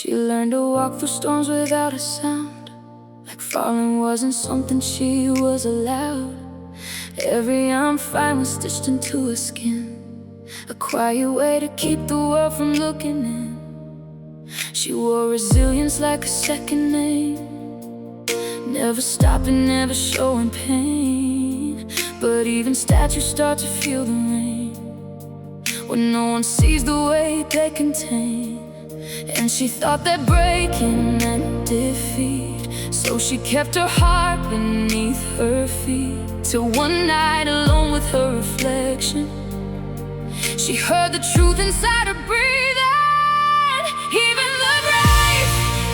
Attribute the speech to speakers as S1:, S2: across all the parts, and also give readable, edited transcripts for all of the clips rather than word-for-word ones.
S1: She learned to walk through storms without a sound, like falling wasn't something she was allowed. Every "I'm fine" was stitched into her skin, a quiet way to keep the world from looking in. She wore resilience like a second name, never stopping, never showing pain. But even statues start to feel the rain when no one sees the weight they contain. And she thought that breaking meant defeat, so she kept her heart beneath her feet. Till one night, alone with her reflection, she heard the truth inside her breathing. Even the brave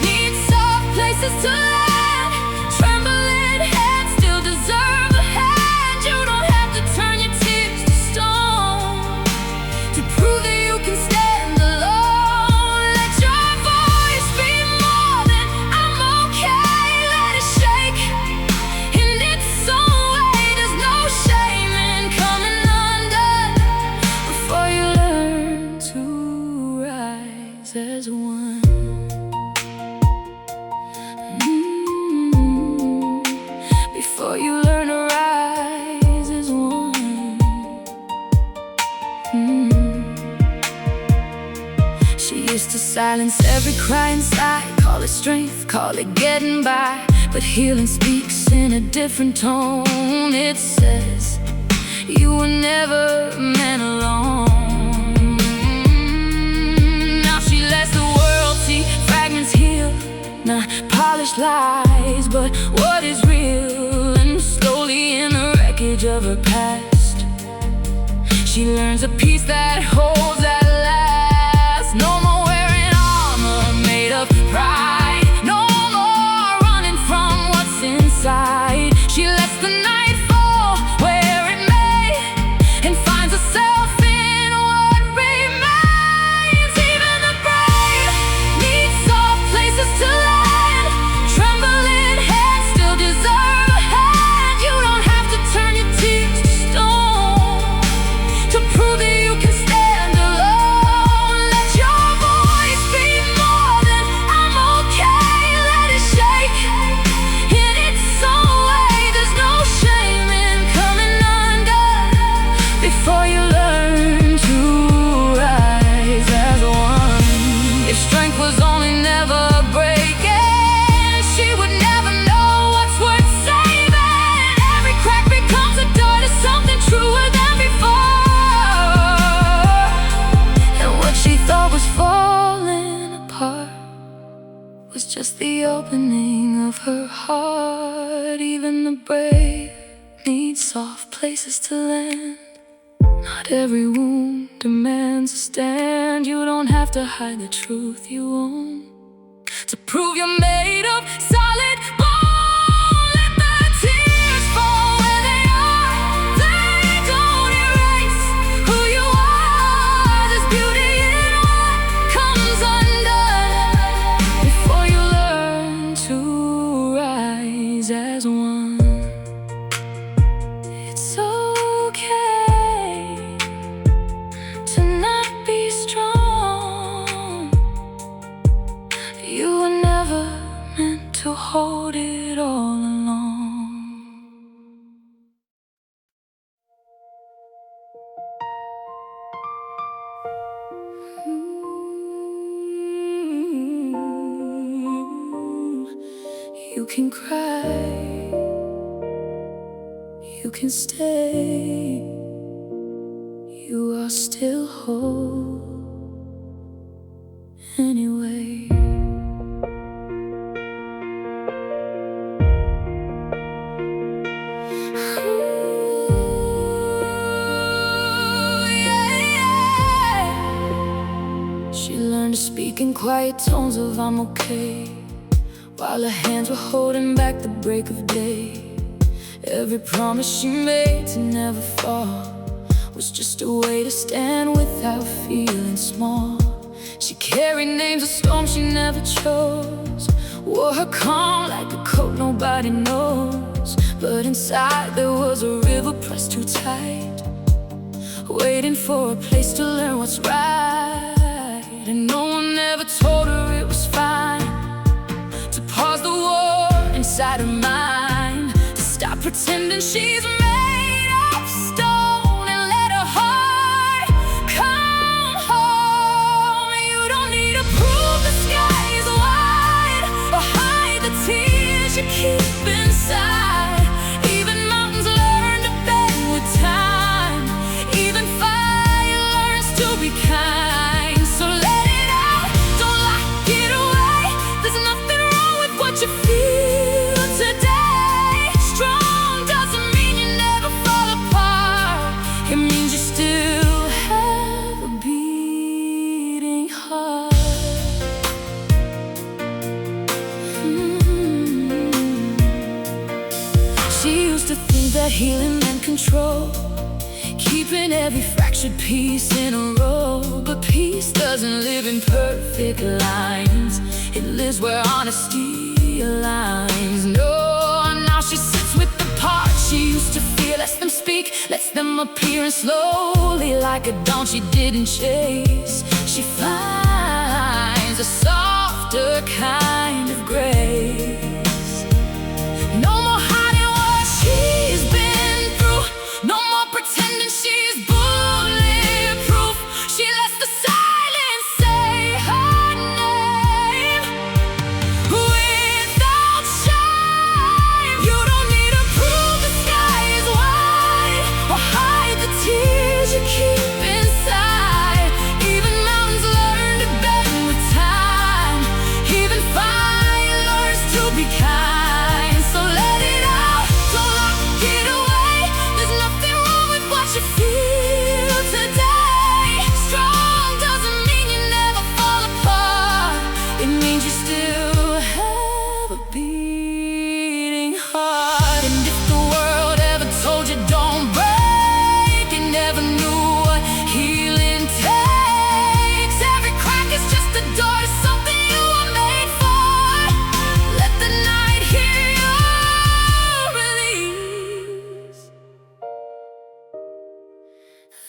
S1: need soft places to land. Trembling heads still deserve a hand. You don't have to turn your tears to stone to prove that you can stand alone. Let your voice be more than "I'm okay." Let it shake in its own way. There's no shame in coming undone before you learn to rise as one. Before you learn to rise as one. She used to silence every cry inside, call it strength, call it getting by. But healing speaks in a different tone. It says, you were never meant alone. Now she lets the world see fragments heal, not polished lies, but what is real. And slowly in the wreckage of her past, she learns a peace that holds at last. No more wearing armor made of pride, no more running from what's inside. She lets the night fall where it may, and finds herself in what remains. Even the brave need soft places to land. Trembling heads still deserve a hand. You don't have to turn your tears to stone to prove that you can stand alone. Let your voice be more than "I'm okay." Let it shake in its own way. There's no shame in coming undone before you learn to rise as one. If strength was only never breaking, she would never know what's worth saving. Every crack becomes a door to something truer than before. And what she thought was falling apart was just the opening of her heart. Even the brave need soft places to land. Not every wound demands a stand. You don't have to hide the truth you own to prove you're made of solid bone. Let the tears fall where they are. They don't erase who you are. There's beauty in what comes undone before you learn to rise as one. It's okay to not be strong. You were never meant to hold it all alone. You can cry, you can stay, you are still whole anyway. She learned to speak in quiet tones of "I'm okay," while her hands were holding back the break of day. Every promise she made to never fall was just a way to stand without feeling small. She carried names of storms she never chose, wore her calm like a coat nobody knows. But inside there was a river pressed too tight, waiting for a place to learn what's right. And no one ever told her it was fine. that healing and control, keeping every fractured piece in a row. But peace doesn't live in perfect lines, it lives where honesty aligns. No, now she sits with the parts she used to fear, lets them speak, lets them appear, and slowly, like a dawn she didn't chase, she finds a softer kind of grace. No more hiding what she's been through, no more pretending she's bulletproof. She lets the silence say her name without shame. You don't need to prove the sky is wide or hide the tears you keep inside. Even mountains learn to bend with time, even fire learns to be kind. So let it out, don't lock it away. There's nothing wrong with what you feel today. Strong doesn't mean you never fall apart, it means you still have a beating heart. And if the world ever told you don't break, you never knew what healing takes. Every crack is just a door to something you were made for. Let the night hear your release.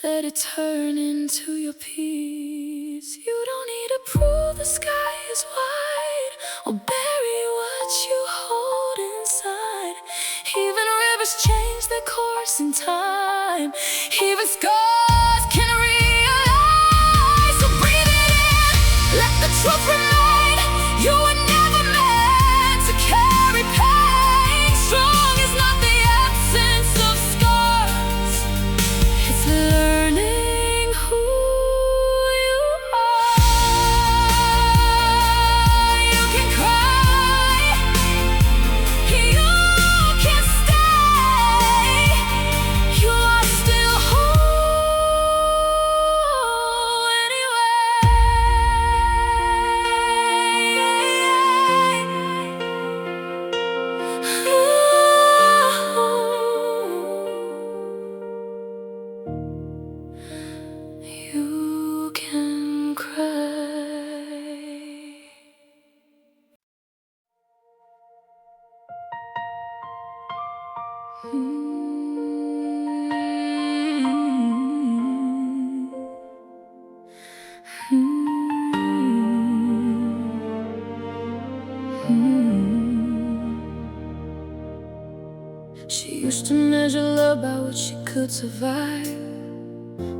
S1: Let it turn into your peace. You don't need to prove the sky is wide or bury what you hold inside. Even rivers change their course in time, even scars can realize. So breathe it in, let the truth remain. You were never meant to carry pain. Strong is not the absence of scars, it's learning who you are. You can cry, you can stay, you are still whole anyway. You can cry. She used to measure love by what she could survive,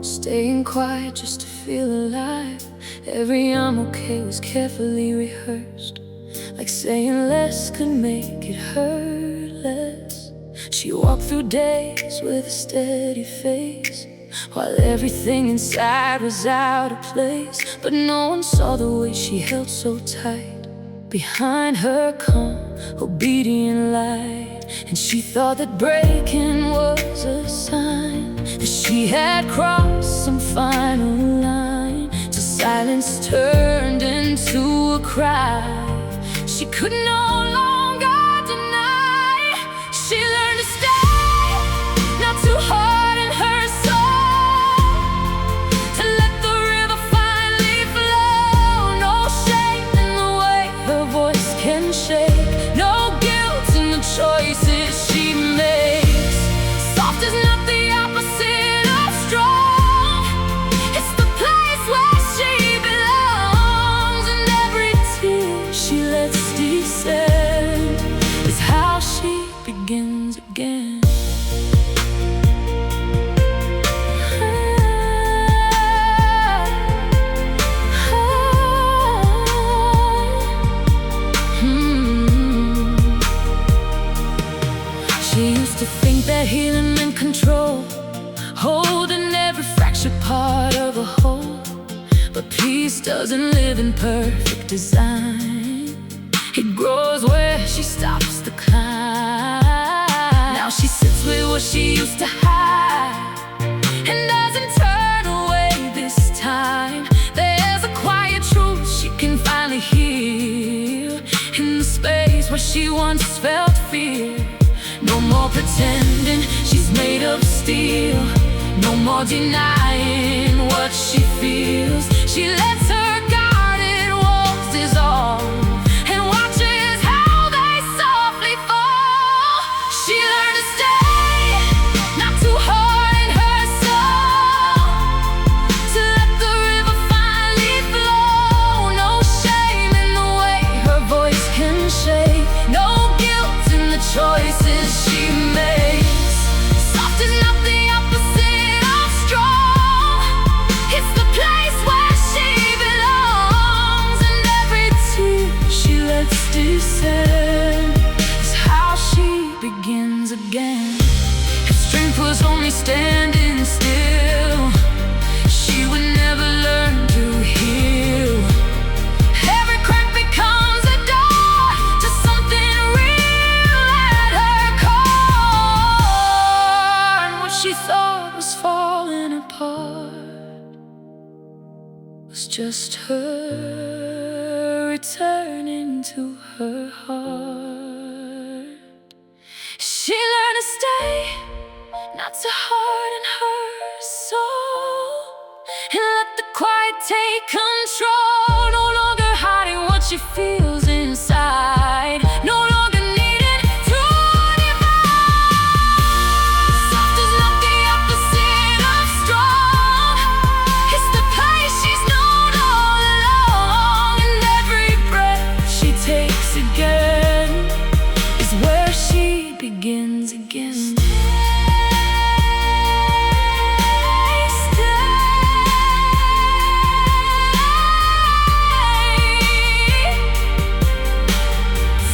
S1: staying quiet just to feel alive. Every "I'm okay" was carefully rehearsed, like saying less could make it hurt less. She walked through days with a steady face, while everything inside was out of place. But no one saw the way she held so tight behind her calm, obedient light. And she thought that breaking was a sign that she had crossed some final line, till silence turned into a cry she could no longer deny. She learned to stay, not to harden her soul, to let the river finally flow. No shame in the way her voice can shake, no guilt in the choices she makes. Soft is not the opposite of strong, it's the place where she belongs. And every tear she lets descend is how she begins again. She used to think that healing meant control, holding every fractured part of a whole. But peace doesn't live in perfect design, it grows where she stops the climb. Now she sits with what she used to hide and doesn't turn away this time. There's a quiet truth she can finally hear in the space where she once felt fear. No more more pretending she's made of steel. No more denying what she feels. She lets her guarded walls dissolve and watches how they softly fall. She learned to stay, not to harden her soul, to let the river finally flow. No shame in the way her voice can shake, no guilt in the choices she makes. Soft is not the opposite of strong. It's the place where she belongs, and every tear she lets descend is how she begins again. If strength was only standing still, she would never learn to heal. Every crack becomes a door to something real at her core. And what she thought was falling apart was just her returning to her heart. She learned to stay, not to harden her soul, and let the quiet take control. No longer hiding what she feels inside, no longer needing to divide. Soft is not the opposite of strong. It's the place she's known all along, and every breath she takes again is where she begins again.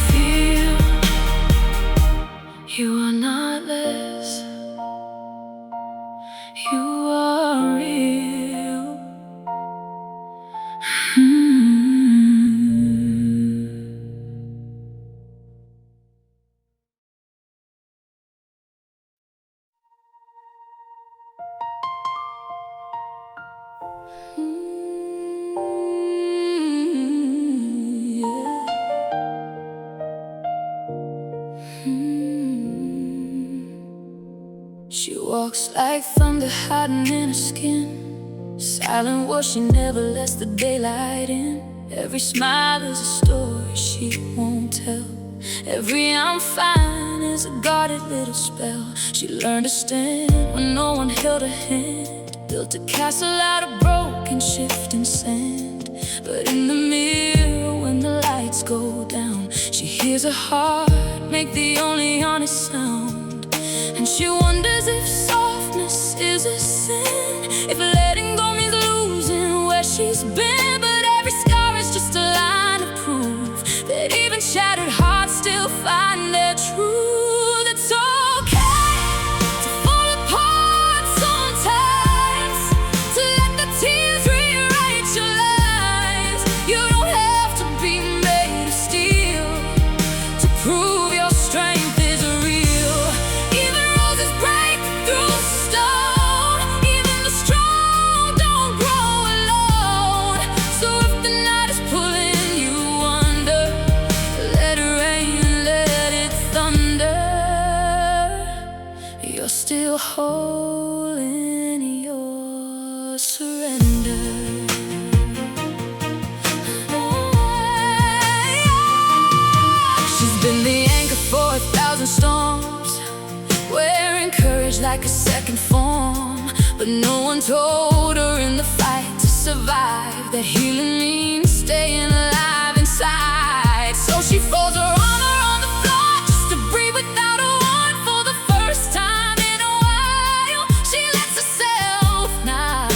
S1: Feel you are not less, you are real. She walks like thunder hiding in her skin. Silent war, she never lets the daylight in. Every smile is a story she won't tell. Every I'm fine is a guarded little spell. She learned to stand when no one held her hand, built a castle out of broken shifting sand. But in the mirror when the lights go down, she hears her heart make the only honest sound. And she wonders if softness is a sin, if letting go means losing where she's been. But every scar is just a line of proof that even shattered hearts still find their truth. It's okay to fall apart sometimes, to let the tears rewrite your lives. You don't have to be made of steel to prove your strength is real. Even roses break through stone, even the strong don't grow alone. So if the night is pulling you under, let it rain, let it thunder. You're still whole in your surrender. She's been the anchor for 1,000 storms, wearing courage like a second form. But no one told her in the fight to survive that healing means staying alive inside. So she folds her armor on the floor just to breathe without a warrant. For the first time in a while, she lets herself not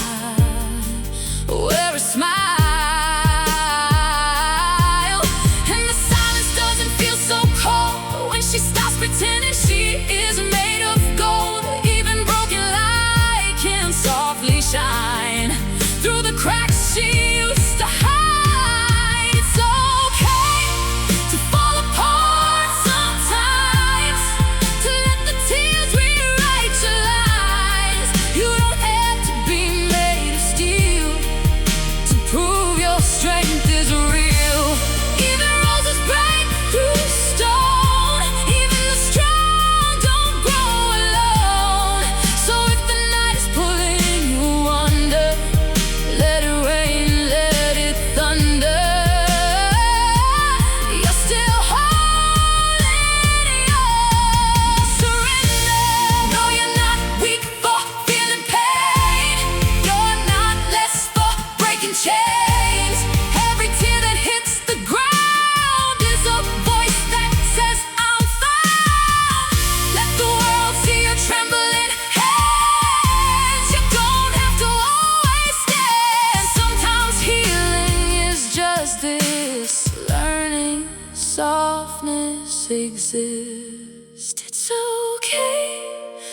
S1: wear a smile. And the silence doesn't feel so cold when she stops pretending she is made of gold. Even broken light can softly shine through the cracks she used to hide. It's okay to fall apart flames. Every tear that hits the ground is a voice that says I'm found. Let the world see your trembling hands. You don't have to always stand. Sometimes healing is just this, learning softness exists. It's okay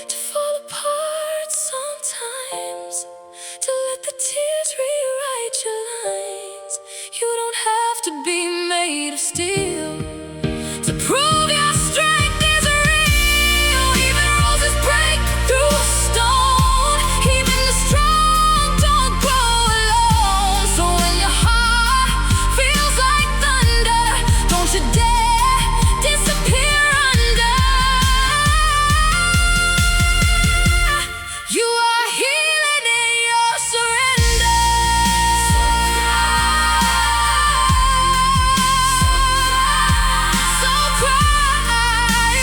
S1: to fall apart sometimes, to let the tears rewrite your lines. You don't have to be made of steel to prove your strength is real. Even roses break through stone. Even the strong don't grow alone. So when your heart feels like thunder, don't you dare disappear under. You are healing in your surrender. So cry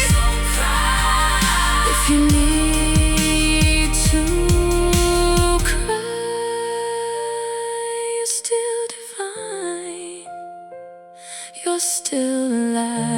S1: if you need to cry. You're still divine. You're still alive.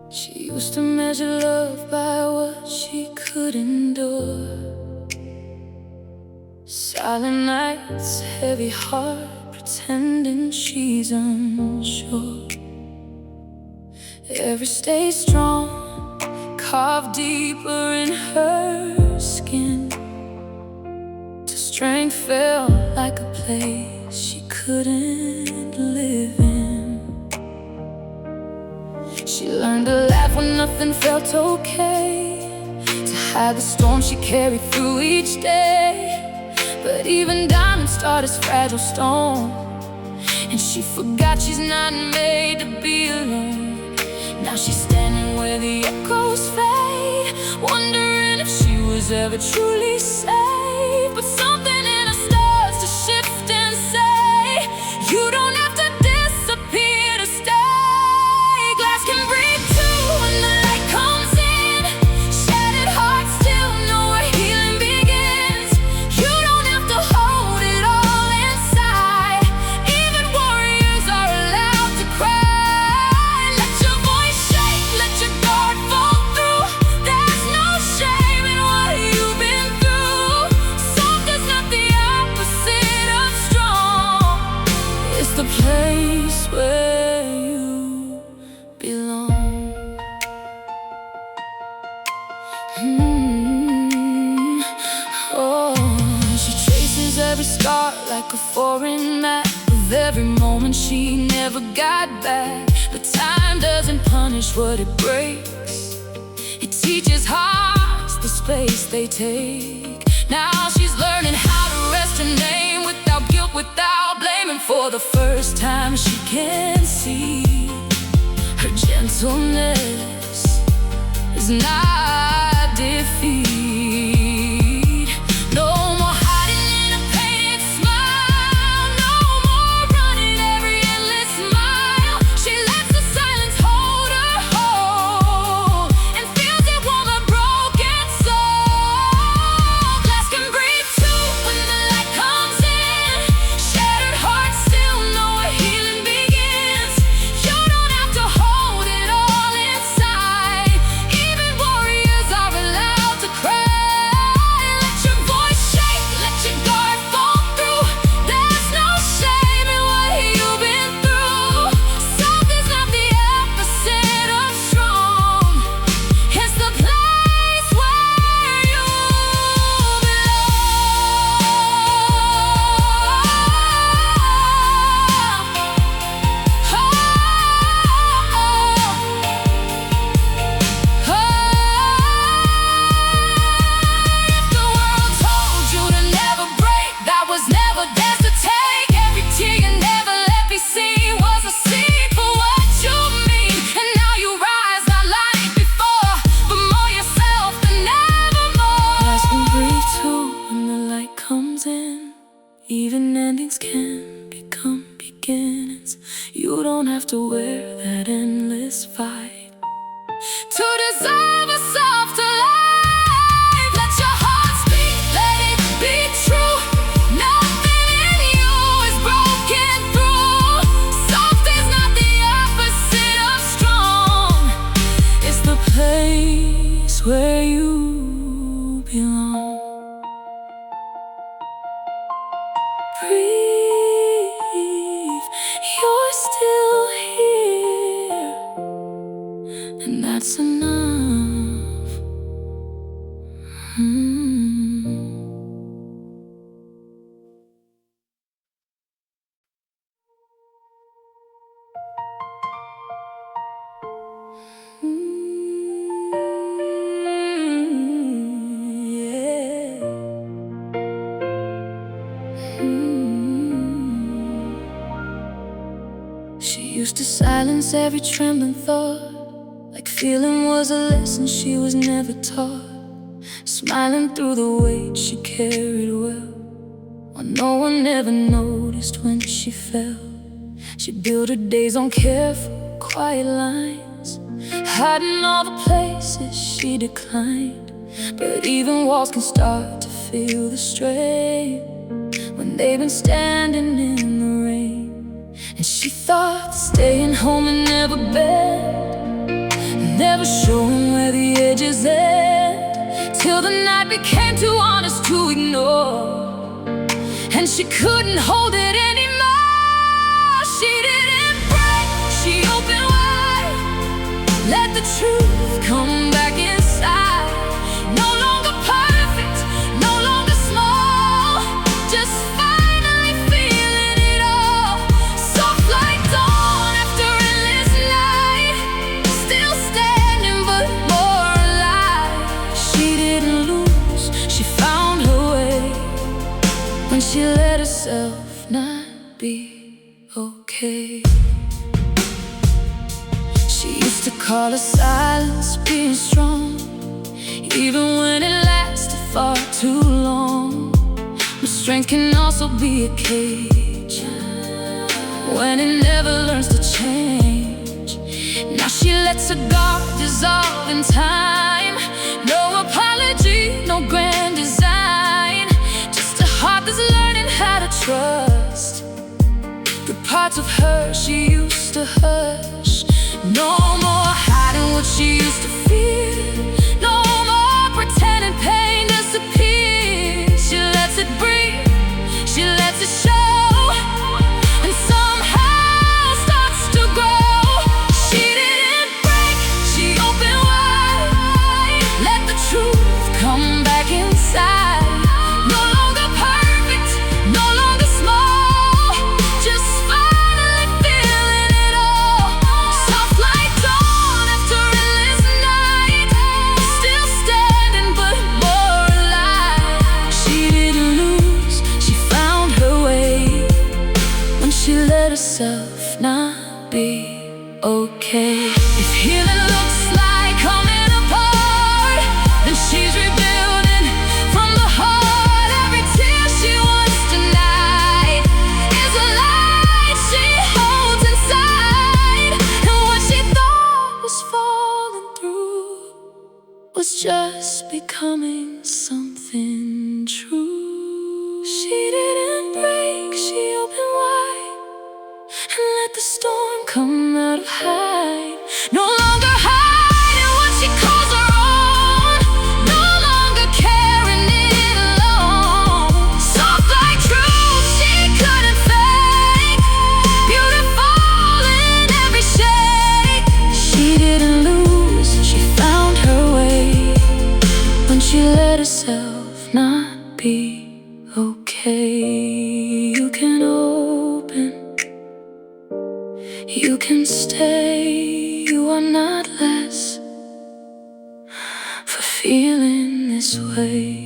S1: She used to measure love by what she could endure. Silent nights, heavy heart, pretending she's unsure. Every stay strong, carved deeper in her skin, till strength felt like a place she couldn't live in. She learned to laugh when nothing felt okay, to hide the storm she carried through each day. But even diamonds start as fragile stone, and she forgot she's not made to be alone. Now she's standing where the echoes fade, wondering if she was ever truly safe. But something in her starts to shift and say, you don't have to disappear to stay. Glass can break too when the light comes in. Shattered hearts still know where healing begins. You don't have to hold it all inside. Even warriors are allowed to cry. Let your voice shake, let your guard fall through. There's no shame in what you've been through. Soft is not the opposite of strong. It's the place where you belong. Oh, she traces every scar like a foreign map of every moment she never got back. But time doesn't punish what it breaks. It teaches hearts the space they take. Now she's learning how to rest her name without guilt, without blaming. For the first time she can see her gentleness is not defeat. No more hiding in a painted smile, no more running every endless mile. She lets the silence hold her whole and feels it warm her broken soul. Glass can breathe too when the light comes in. Shattered hearts still know where healing begins. You don't have to hold it all inside. Even warriors elsewhere, that endless fight to deserve a softer life. Let your heart speak, let it be true. Nothing in you is broken through. Soft is not the opposite of strong. It's the place where you belong. Breathe, you're still here, and that's enough. Yeah. She used to silence every trembling thought, like feeling was a lesson she was never taught. Smiling through the weight she carried well, while no one ever noticed when she fell. She built her days on careful, quiet lines, hiding all the places she declined. But even walls can start to feel the strain when they've been standing in the rain. And she thought staying home and never bend, never showing where the edges end, till the night became too honest to ignore, and she couldn't hold it anymore. She didn't break, she opened wide, let the truth come back inside. No longer perfect, no longer small, just finally feeling it all. Soft like dawn after endless night, still standing but more alive. She didn't lose, she found her way when she let herself not be okay. She used to call her silence being strong, even when it lasted far too long. But strength can also be a cage when it never learns to change. Now she lets her guard dissolve in time. No apology, no grand design, just a heart that's learning how to trust the parts of her she used to hush. No more hiding what she used to feel, no more pretending pain disappears. She lets it breathe, she lets it show, and somehow starts to grow. She didn't break, she opened wide, let the truth come back inside. No longer perfect, no longer small, just finally feeling it all. Soft like dawn after endless night, still standing but more alive. She didn't lose, she found her way when she let herself not be okay. If healing looks like coming apart, then she's rebuilding from the heart. Every tear she once denied is a light she holds inside, and what she thought was falling through was just becoming something true. She didn't break, she opened wide, and let the storm come out of hide. No longer hiding what she calls her own, no longer carrying it alone. Soft like truth she couldn't fake, beautiful in every shade. She didn't lose, she found her way when she let herself not be okay. You can open, you can stay, you are not less for feeling this way.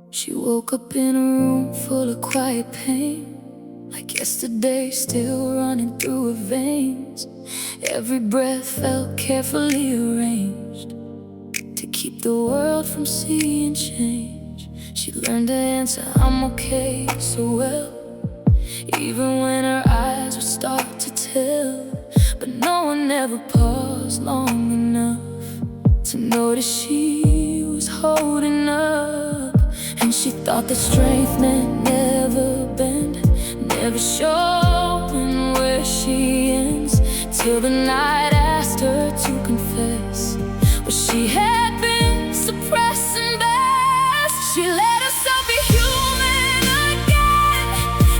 S1: She woke up in a room full quiet pain, like yesterday still running through her veins. Every breath felt carefully arranged to keep the world from seeing change. She learned to answer "I'm okay" so well, even when her eyes would start to tell. But no one ever paused long enough to notice she was holding up. And she thought that strength meant never bend, never showing where she ends, till the night asked her to confess what she had been suppressing best. She let herself be human again,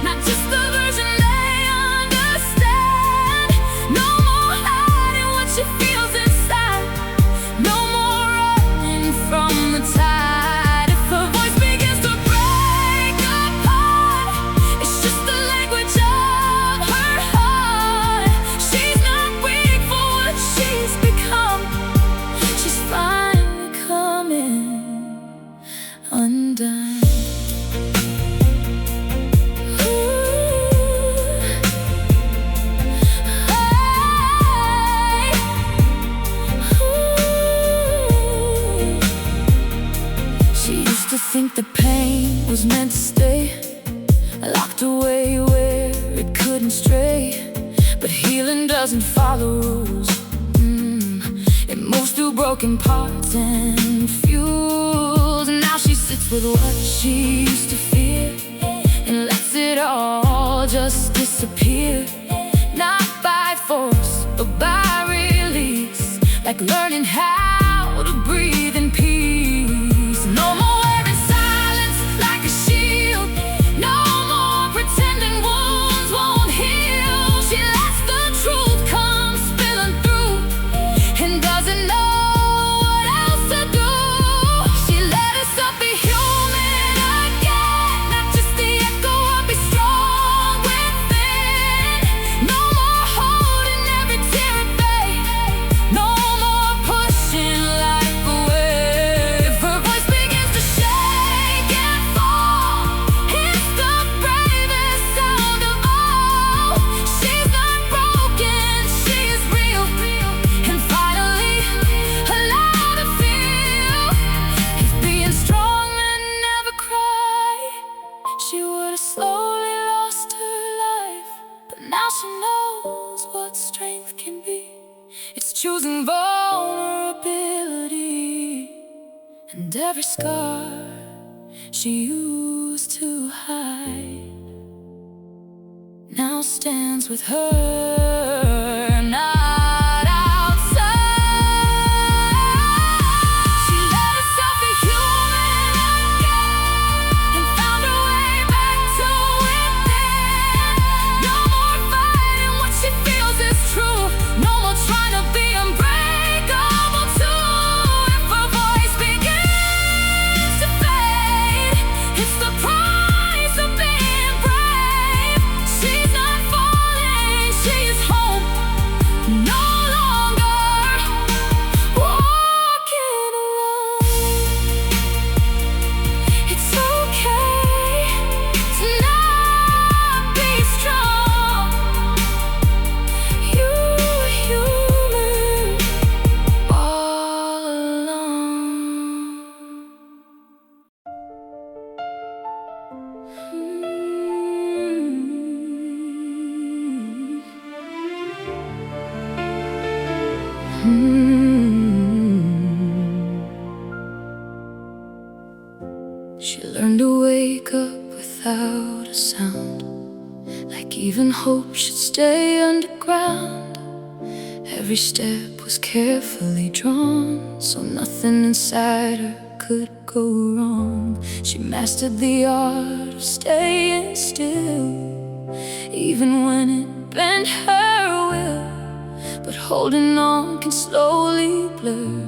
S1: not just the version they understand. No more hiding what she feels inside, no more running from the tide. If her voice begins to break apart, it's just the language of her heart. She's not waiting for what she's become, she's finally coming undone. She used to think the pain was meant to stay, locked away where it couldn't stray. But healing doesn't follow rules. It moves through broken parts and fuels. And now she sits with what she used to fear and lets it all just disappear. Not by force, but by release, like learning how to breathe in peace. No more wearing silence like a shield, no more pretending wounds won't heal. She lets the truth come spilling through and doesn't know what else to do. She let herself be human again, not just the echo of be strong within. No more holding every tear at bay, no more pushing life away. If her voice begins to shake and fall, it's the bravest sound of all. She's not broken, she is real, and finally allowed to feel. If being strong and never cry, she would have slowly lost her life. But now she knows what strength can be. It's choosing vulnerability, and every scar she used to hide now stands with her, not outside. She let herself be human again and found her way back to within. No more fighting what she feels is true, no more trying to be unbreakable too. If her voice begins to fade, it's the price of being brave. She's not falling, she is home, no longer walking alone. It's okay to not be strong. You're human all along. She learned to wake up without a sound, like even hope should stay underground. Every step was carefully drawn, so nothing inside her could go wrong. She mastered the art of staying still, even when it bent her will. But holding on can slowly blur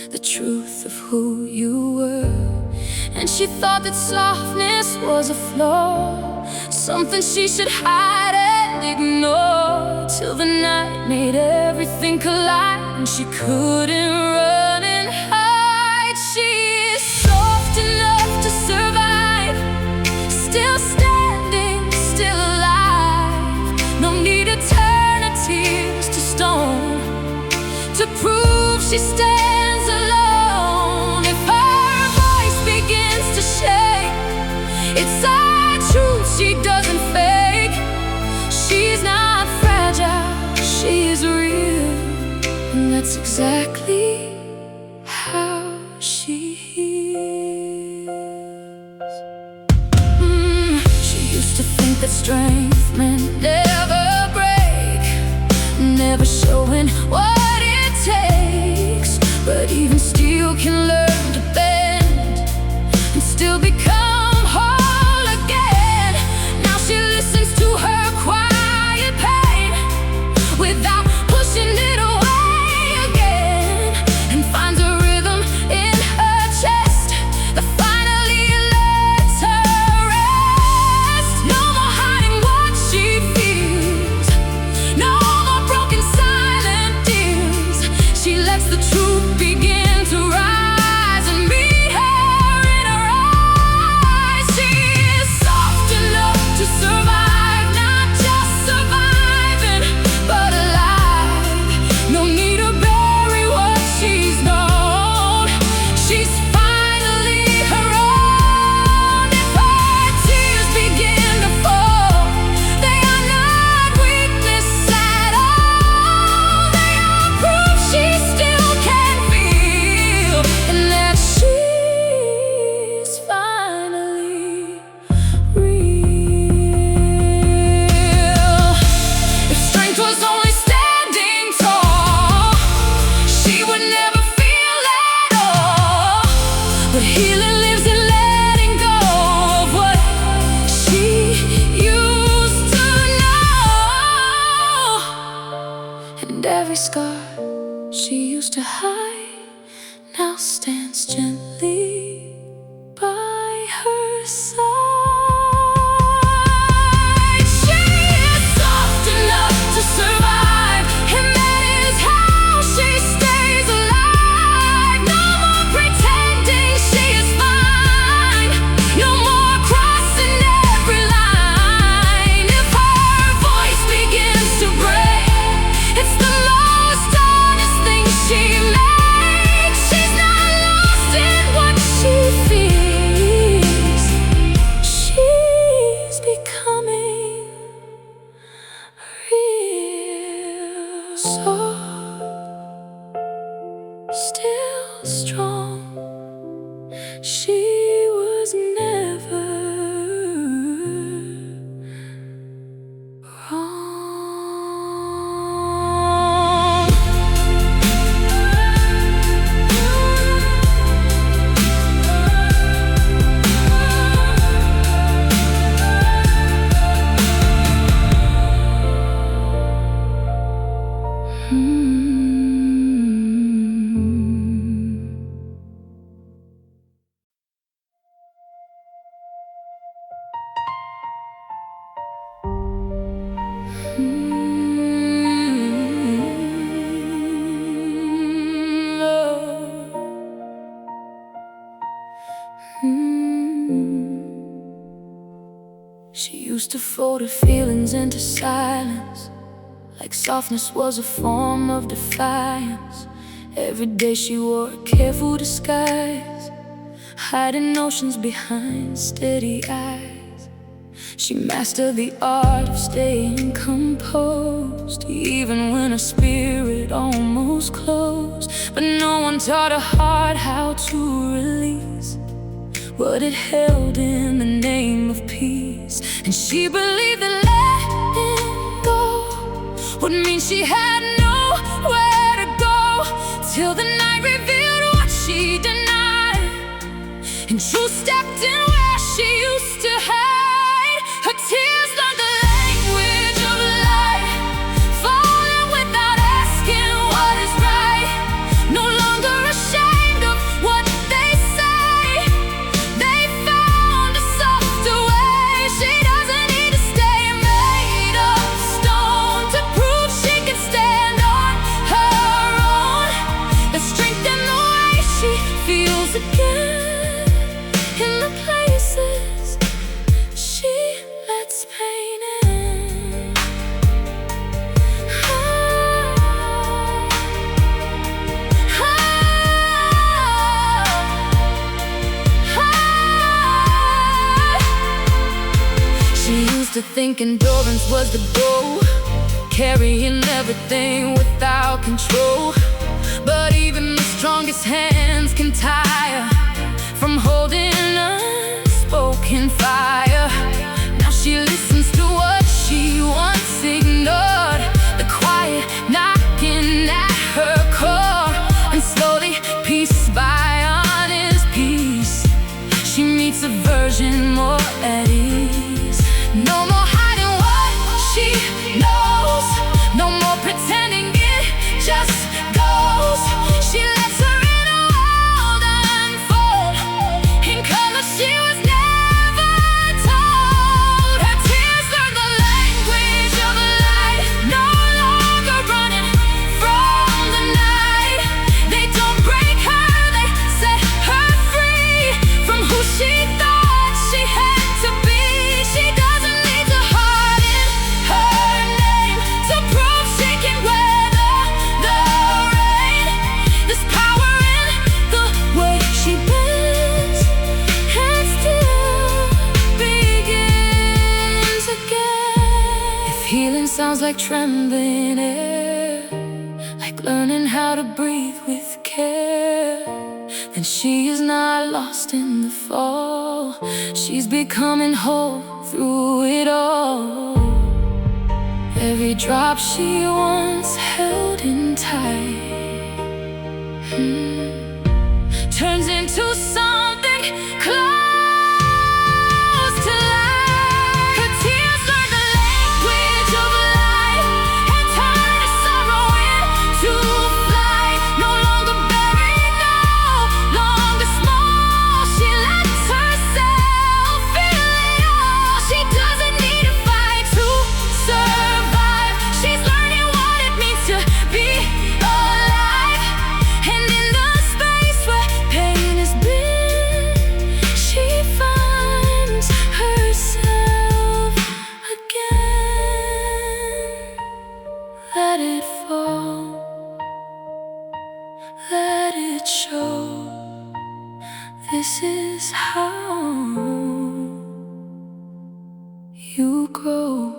S1: the truth of who you were. And she thought that softness was a flaw, something she should hide and ignore, till the night made everything collide and she couldn't run and hide. She is soft enough to survive, still standing, still alive. No need to turn her tears to stone to prove she stands alone. If her voice begins to shake, it's a truth she doesn't fake. She's not fragile, she's real, and that's exactly how she heals. She used to think that strength meant never break, never showing what it takes. But even steel can learn to bend and still become whole again. Now she listens to her quiet pain without pushing it away again, and finds a rhythm in her chest that finally lets her rest. No more hiding what she feels, no more broken silent tears. She lets the truth begin to rise and meet her in her eyes. She is soft enough to survive, not just surviving, but alive. No need to bury what she's known. She's finally her own. If her tears begin to fall, they are not weakness at all. They are proof she still can feel, and that she's finally real. If strength was only standing tall, she would never feel at all. But healing lives in letting go of what she used to know. And every scar she used to hide now stands gently by her side. She is soft enough to survive, and that is how she stays alive. No more pretending she is fine, no more crossing every line. If her voice begins to break, it's the most honest thing she makes. She's not lost in what she feels. She's becoming real. Soft, still strong. She was never wrong. She used to fold her feelings into silence, like softness was a form of defiance. Every day she wore a careful disguise, hiding notions behind steady eyes. She mastered the art of staying composed, even when her spirit almost closed. But no one taught her heart how to release what it held in the name of peace. And she believed that letting go would mean she had nowhere to go, till the night revealed what she denied, and truth stepped in where she used to hide. Her tears learned the language of life, falling without asking what is right. No longer ashamed of what they say, they found a softer way. She doesn't need to stay made of stone to prove she can stay used to think endurance was the goal, carrying everything without control. But even the strongest hands can tire from holding unspoken fire. Now she listens to what she once ignored, the quiet knocking at her core. And slowly, piece by honest piece, she meets a version more at ease. No more hiding what she knows, no more pretending it just goes. She lets her inner world unfold in color she was never told. Her tears learn the language of light, no longer running from the night. They don't break her, they set her free from who she thought she had to be. She doesn't need to harden her name to prove she can weather the rain. There's power in the way she bends and still begins again. If healing sounds like trembling air, like learning how to breathe with care, then she is not lost in the fall. She's becoming whole through it all. Every drop she once held in tight turns into something close to life. Her tears learn the language of light and turn her sorrow into flight. No longer buried, no longer small. She lets herself feel it all. She doesn't need to fight to survive. She's learning what it means to be alive. And in the space where pain has been, she finds herself again. Let it fall, let it show. This is how you grow.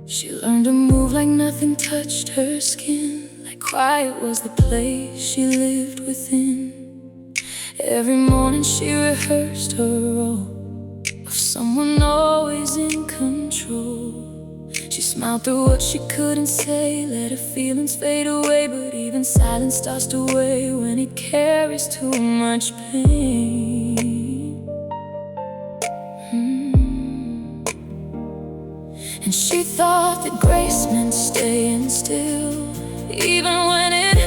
S1: She learned to move like nothing touched her skin, like quiet was the place she lived within. Every morning she rehearsed her role of someone always in control. She smiled through what she couldn't say, let her feelings fade away. But even silence starts to weigh when it carries too much pain. And she thought that grace meant staying still, even when it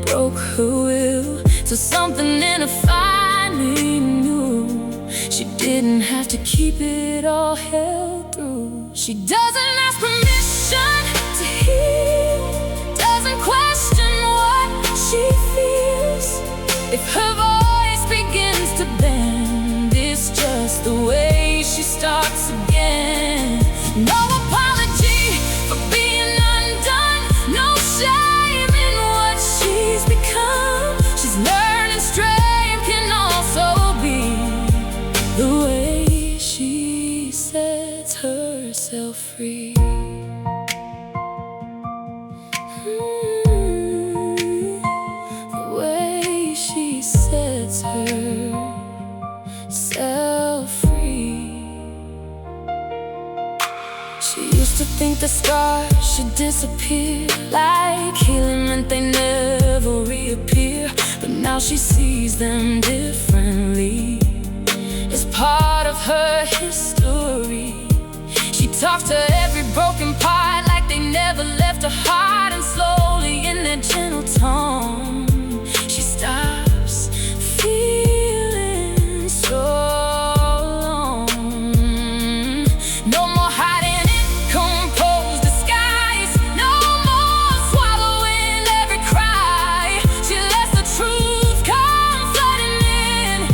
S1: broke her will. So something in her finally knew she didn't have to keep it all held through. She doesn't ask permission to heal, doesn't question what she feels. If her voice begins to bend, it's just the way she starts again. No apology for being undone, no shame in what she's become. She's learning strength can also be the way she sets herself free. The way she sets herself free. She used to think the scars should disappear, like healing meant they never reappear. But now she sees them differently. It's part of her history. She talks to every broken part like they never left her heart. And slowly in that gentle tone, she stops feeling so alone. No more hiding in composed disguise, no more swallowing every cry. She lets the truth come flooding in,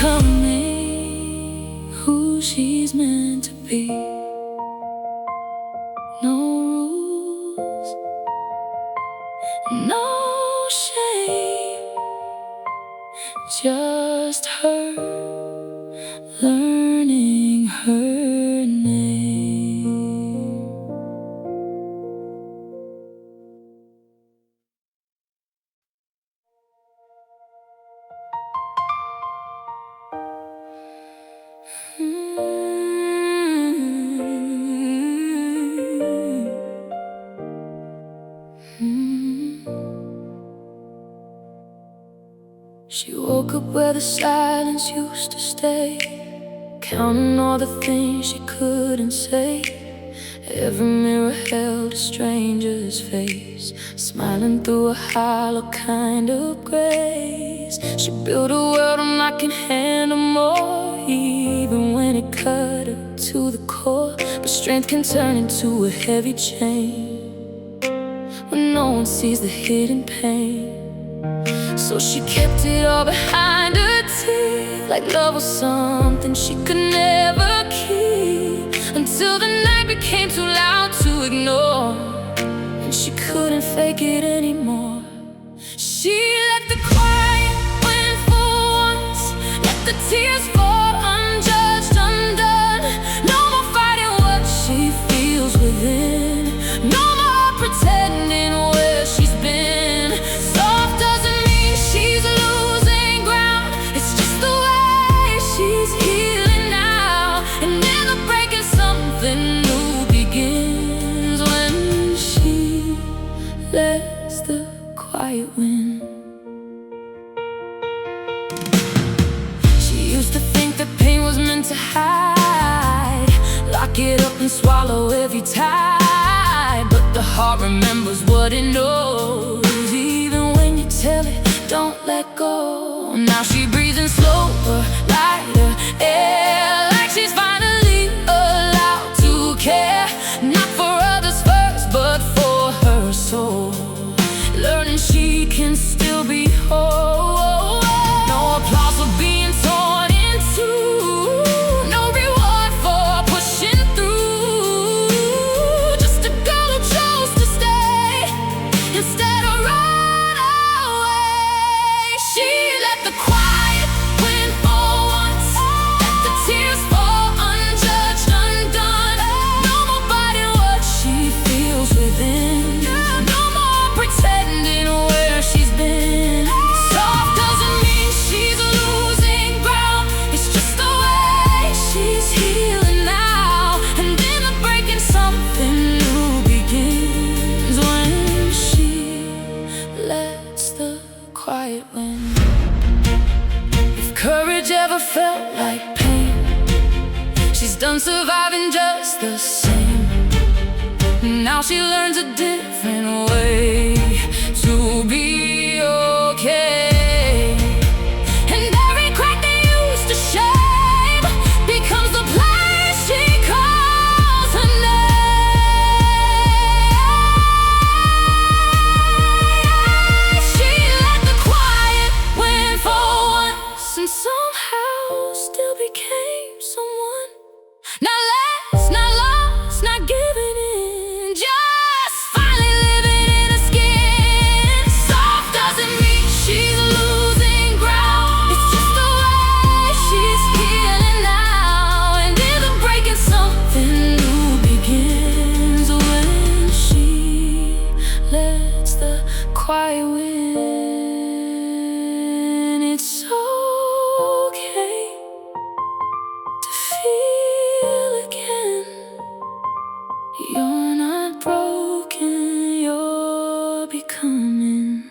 S1: becoming who she's meant to be. No rules, no shame, just her learning her name. She woke up where the silence used to stay, counting all the things she couldn't say. Every mirror held a stranger's face, smiling through a hollow kind of grace. She built a world I'm I can handle more, even when it cut her to the core. But strength can turn into a heavy chain when no one sees the hidden pain. So she kept it all behind her teeth, like love was something she could never keep, until the night became too loud to ignore, and she couldn't fake it anymore. She let the quiet win for once, let the tears fall unjudged, undone. No more fighting what she feels within, no more pretending where she's been. Soft doesn't mean she's losing ground, it's just the way she's healing now. And in the breaking something new begins when she lets the quiet win. She used to think that pain was meant to hide, lock it up and swallow every tide. But the heart remembers what it knows, even when you tell it, don't let go. Now she breathing slower, lighter air, like she's finally allowed to care, not for others first, but for her soul, learning she can still be whole. No applause for being torn in two, no reward for pushing through, just a girl who chose to stay instead of run away. She let the quiet win for once, let the tears fall unjudged, undone. No more fighting what she feels within, no more pretending where she's been. Soft doesn't mean she's losing ground, it's just the way she's healing now. And in the breaking something new begins when she lets the quiet win. If courage ever felt like pain, she's done surviving just the same. Now she learns a different way to be okay. And every crack they used to shame becomes the place she calls her name. She let the quiet win for once, and somehow still became someone. Not less, not lost, not giving in, just finally living in her skin. Soft doesn't mean she's losing ground, it's just the way she's healing now. And in the breaking something new begins when she lets the quiet win. It's okay to feel again. You're not broken, you're becoming.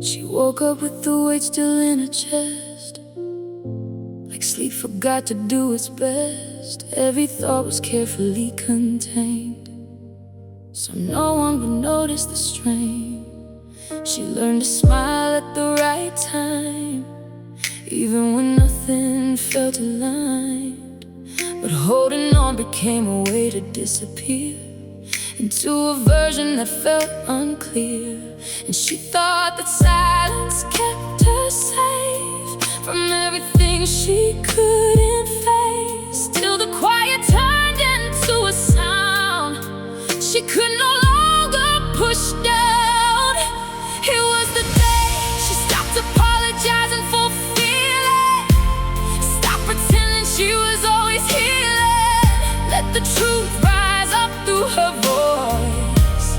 S1: She woke up with the weight still in her chest, like sleep forgot to do its best. Every thought was carefully contained, so no one would notice the strain. She learned to smile at the right time, even when nothing felt aligned. But holding on became a way to disappear into a version that felt unclear. And she thought that silence kept her safe from everything she couldn't face, till the quiet turned into a sound she could no longer push down. It was the day she stopped apologizing for feeling, stopped pretending she was always healing, let the truth rise up through her voice,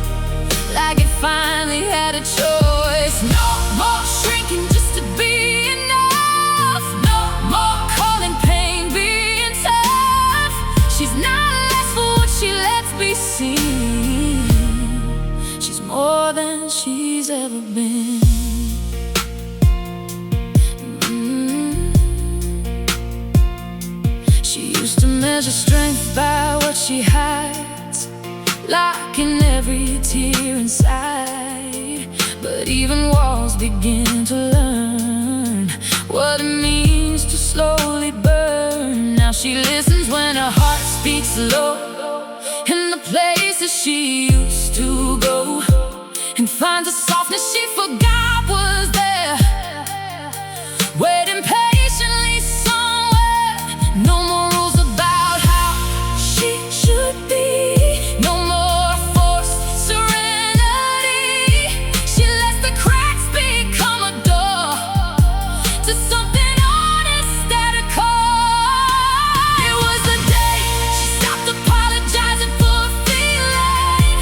S1: like it finally had a choice. No more shrinking just to be enough, no more calling pain being tough. She's not less for what she lets be seen. She's more than she's ever been. She used to measure strength by what she hides, locking every tear inside. But even walls begin to learn what it means to slowly burn. Now she listens when her heart speaks low, in the places she used to go, and finds a softness she forgot was there, waiting patiently somewhere. No more rules about how she should be, no more forced serenity. She lets the cracks become a door to something honest at her core. It was the day she stopped apologizing for feeling,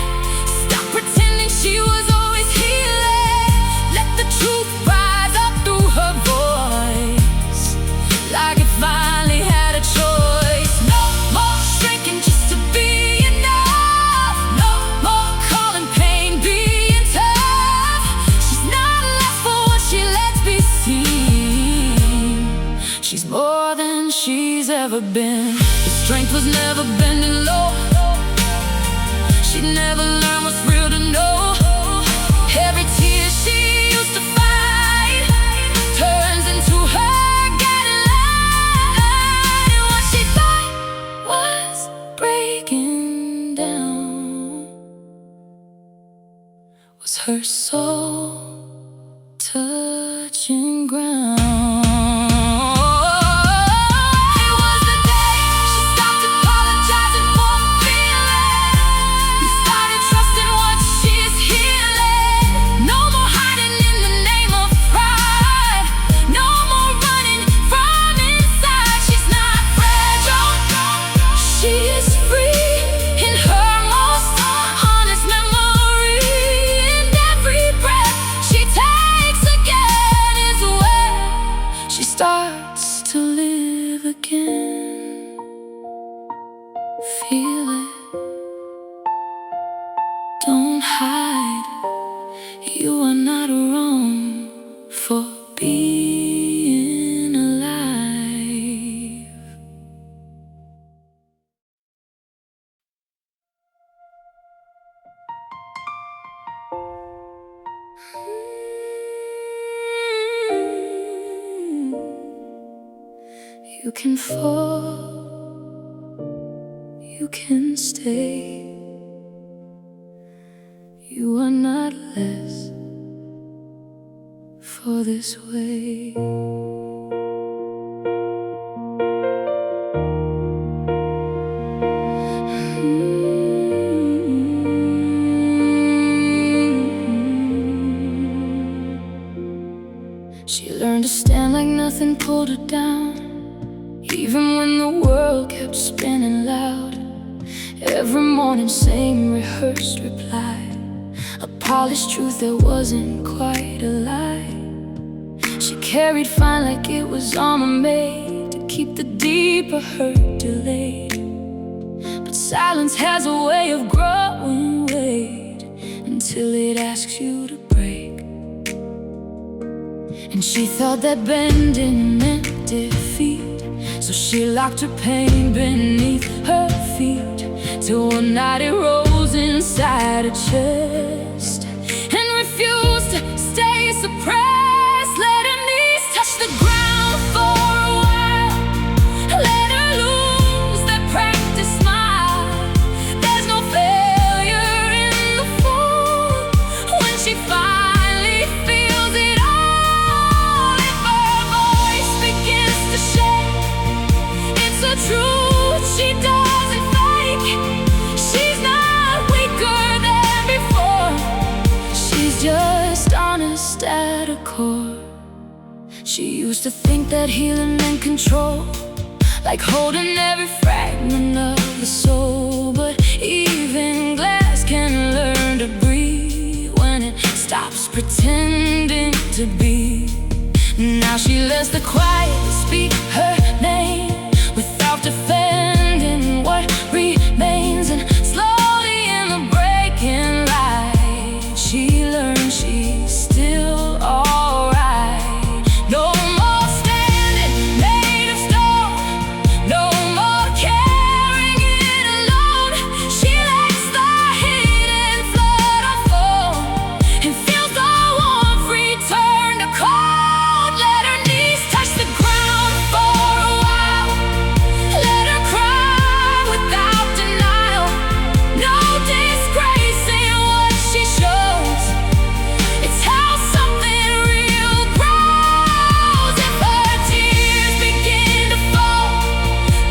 S1: stopped pretending she was always healing, let the truth rise up through her voice, like it finally had a choice. No more shrinking just to be enough, no more calling pain being tough. She's not less for what she lets be seen. She's more than she's ever been. Her strength was never bending low, she'd never learned what's real to know. Every tear she used to fight turns into her guiding light. And what she thought was breaking down was her soul touching ground. It was the day she stopped apologizing for feeling, and started trusting what she's healing. No more hiding in the name of pride, no more running from inside. She's not fragile, she is free in her most honest memory. And every breath she takes again is where she starts to live again. Feel it, don't hide. You are not wrong for being alive. You can fall, you can stay. You are not less for this way. She learned to stand like nothing pulled her down, even when the world kept spinning loud. Every morning, same rehearsed reply, a polished truth that wasn't quite a lie. She carried fine like it was armor made to keep the deeper hurt delayed. But silence has a way of growing weight until it asks you to break. And she thought that bending meant defeat, so she locked her pain beneath her feet, till one night it rose inside her chest and refused to suppressed. Let her knees touch the ground for a while. Let her lose that practice smile. There's no failure in the fool when she finally feels it all. If her voice begins to shake, it's a truth she doesn't fake. She's not weaker than before. She's just honest at her core. She used to think that healing meant control, like holding every fragment of the soul. But even glass can learn to breathe when it stops pretending to be. Now she lets the quiet speak her name without defending what remains. And slowly in the breaking light, she learns she's still alright. No more standing made of stone, no more carrying it alone. She lets the hidden flood unfold and feels the warmth return to cold. Let her knees touch the ground for a while. Let her cry without denial. No disgrace in what she shows. It's how something real grows. If her tears begin to fall,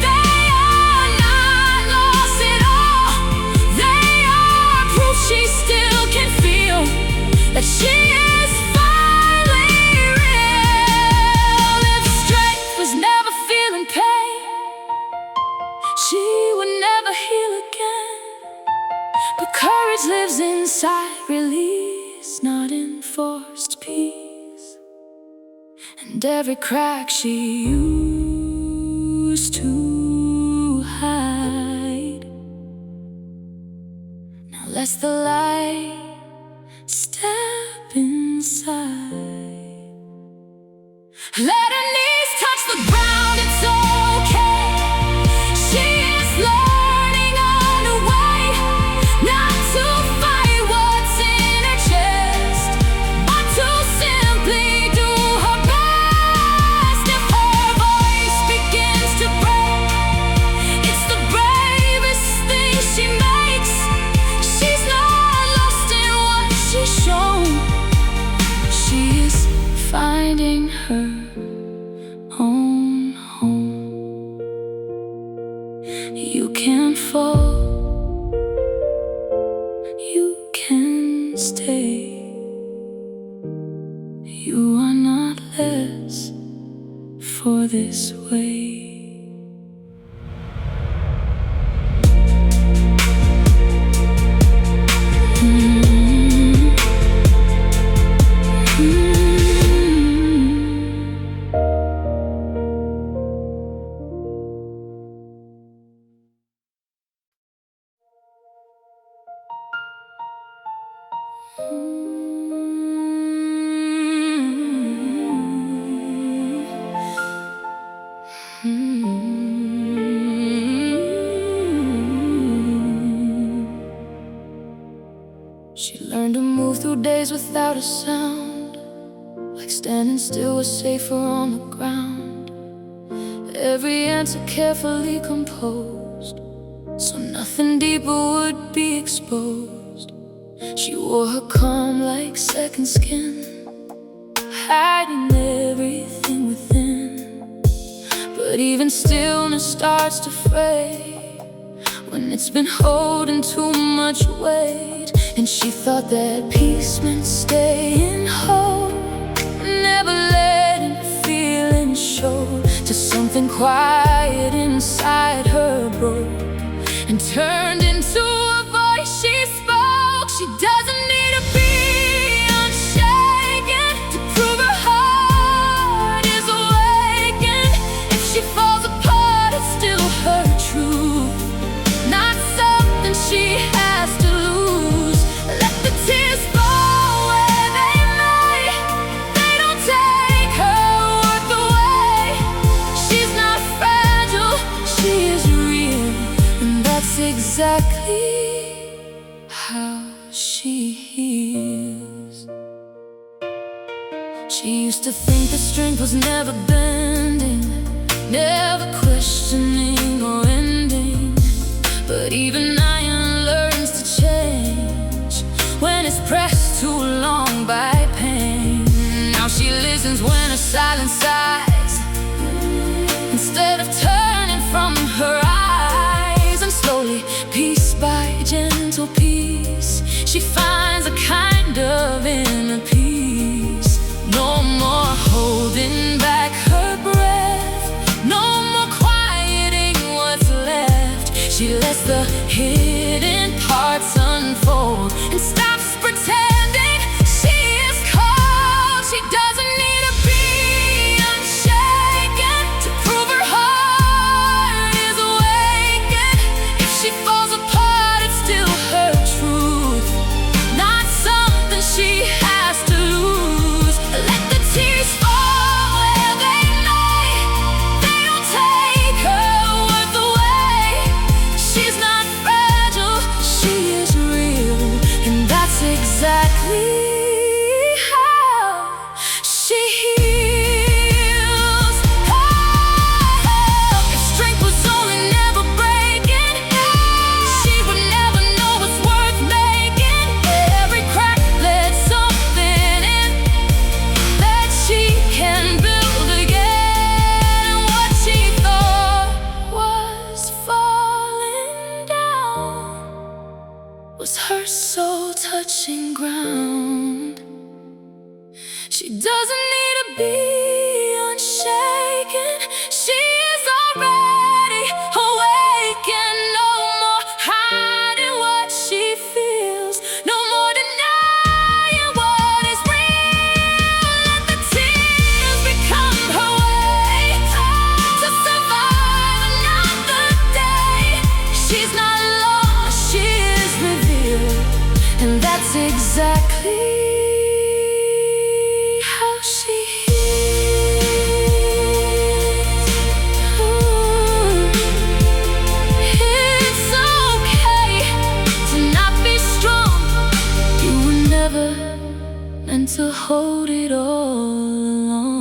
S1: they are not lost at all. They are proof she still can feel that she is finally real. If strength was never feeling pain, she would never heal again. But courage lives inside release, not in forced peace. And every crack she used to hide now lets the light step inside. Let her knees touch the ground, it's okay. She is learning on her way, not to fight what's in her chest, but to simply do her best. If her voice begins to break, it's the bravest thing she makes. She's not lost in what she's shown. She is finding her own home. You can fall, you can stay. You are not less for this way. She learned to move through days without a sound, like standing still was safer on the ground. Every answer carefully composed, so nothing deeper would be exposed. She wore her calm like second skin, hiding everything within. But even stillness starts to fray when it's been holding too much weight. And she thought that peace meant staying whole, never letting feelings show, till something quiet inside her broke and turned into a voice she spoke. She doesn't need to be unshaken to prove her heart is awakened. If she falls apart, it's still her truth, not something she has to lose. Let the tears fall where they may, they don't take her worth away. She's not fragile, she is real, and that's exactly how she heals. She used to think the strength was never bending, never questioning or ending. But even iron learns to change when it's pressed too long by pain. Now she listens when her silence sighs, instead of turning from her eyes. And slowly, piece by gentle piece, she finds a kind of inner peace. No more holding back her breath, no more quieting what's left. She lets the hidden parts unfold and stops pretending she is cold. She doesn't need to be unshaken to prove her heart is awakened. If she falls apart, it's still her truth, not something she has to lose. Let the tears fall where they may, they don't take her worth away. She's not fragile, she is real, and that's exactly how she heals. Oh, if strength was only never breaking, she would never know what's worth making. Every crack let something in that she can build again. And what she thought was falling down was her soul touching ground. She doesn't need to be unshaken, she is already awakened. No more hiding what she feels, no more denying what is real. Let the tears become her way to survive another day. She's not lost, she is revealed, and that's exactly how she heals. It's okay to not be strong. You were never meant to hold it all along.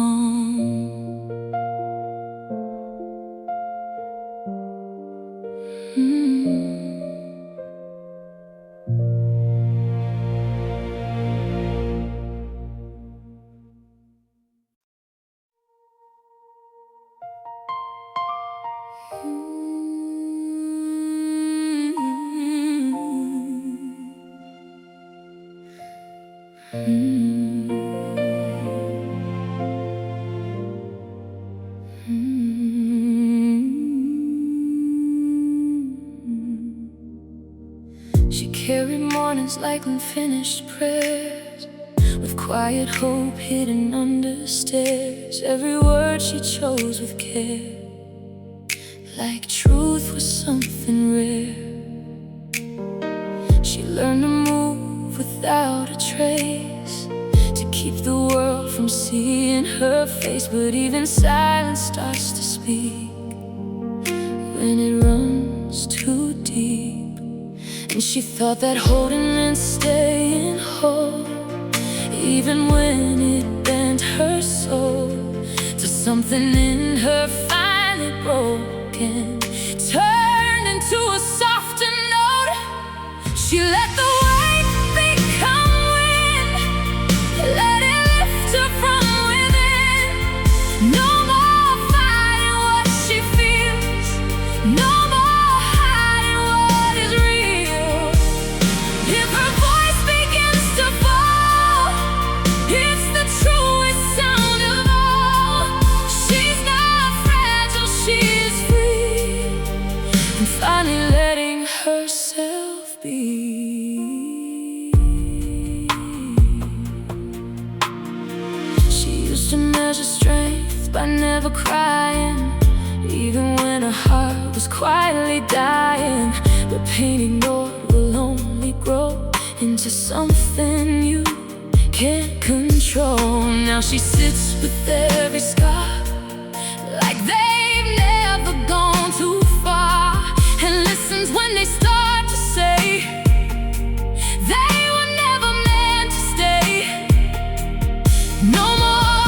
S1: She carried mornings like unfinished prayers, with quiet hope hidden under stairs. Every word she chose with care, like truth was something rare. She learned to move without a trace, to keep the world from seeing her face. But even silence starts to speak when it runs too deep. And she thought that holding and staying whole, even when it bent her soul, to something in her finally broken, turned into a softer note. She let the weight become wind, let it lift her from within. No more fighting what she feels, no more hiding what is real. If her voice begins to fall, it's the truest sound of all. She's not fragile, she is free, and finally letting herself be. She used to measure strength by never crying, even when her heart was quietly dying. But pain ignored will only grow into something you can't control. Now she sits with every scar, like they've never gone too far, and listens when they start to say they were never meant to stay. No more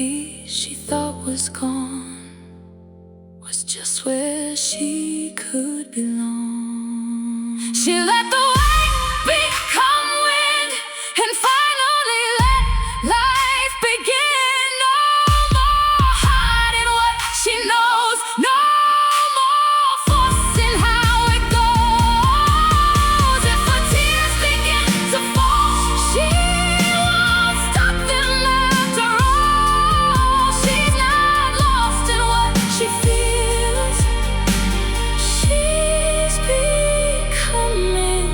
S1: peace she thought was gone was just where she could belong. She let the wind become wind and finally let life begin. No more hiding what she knows, no more forcing how it goes. If her tears begin to fall, she won't stop them after all. She's not lost in what she feels. She's becoming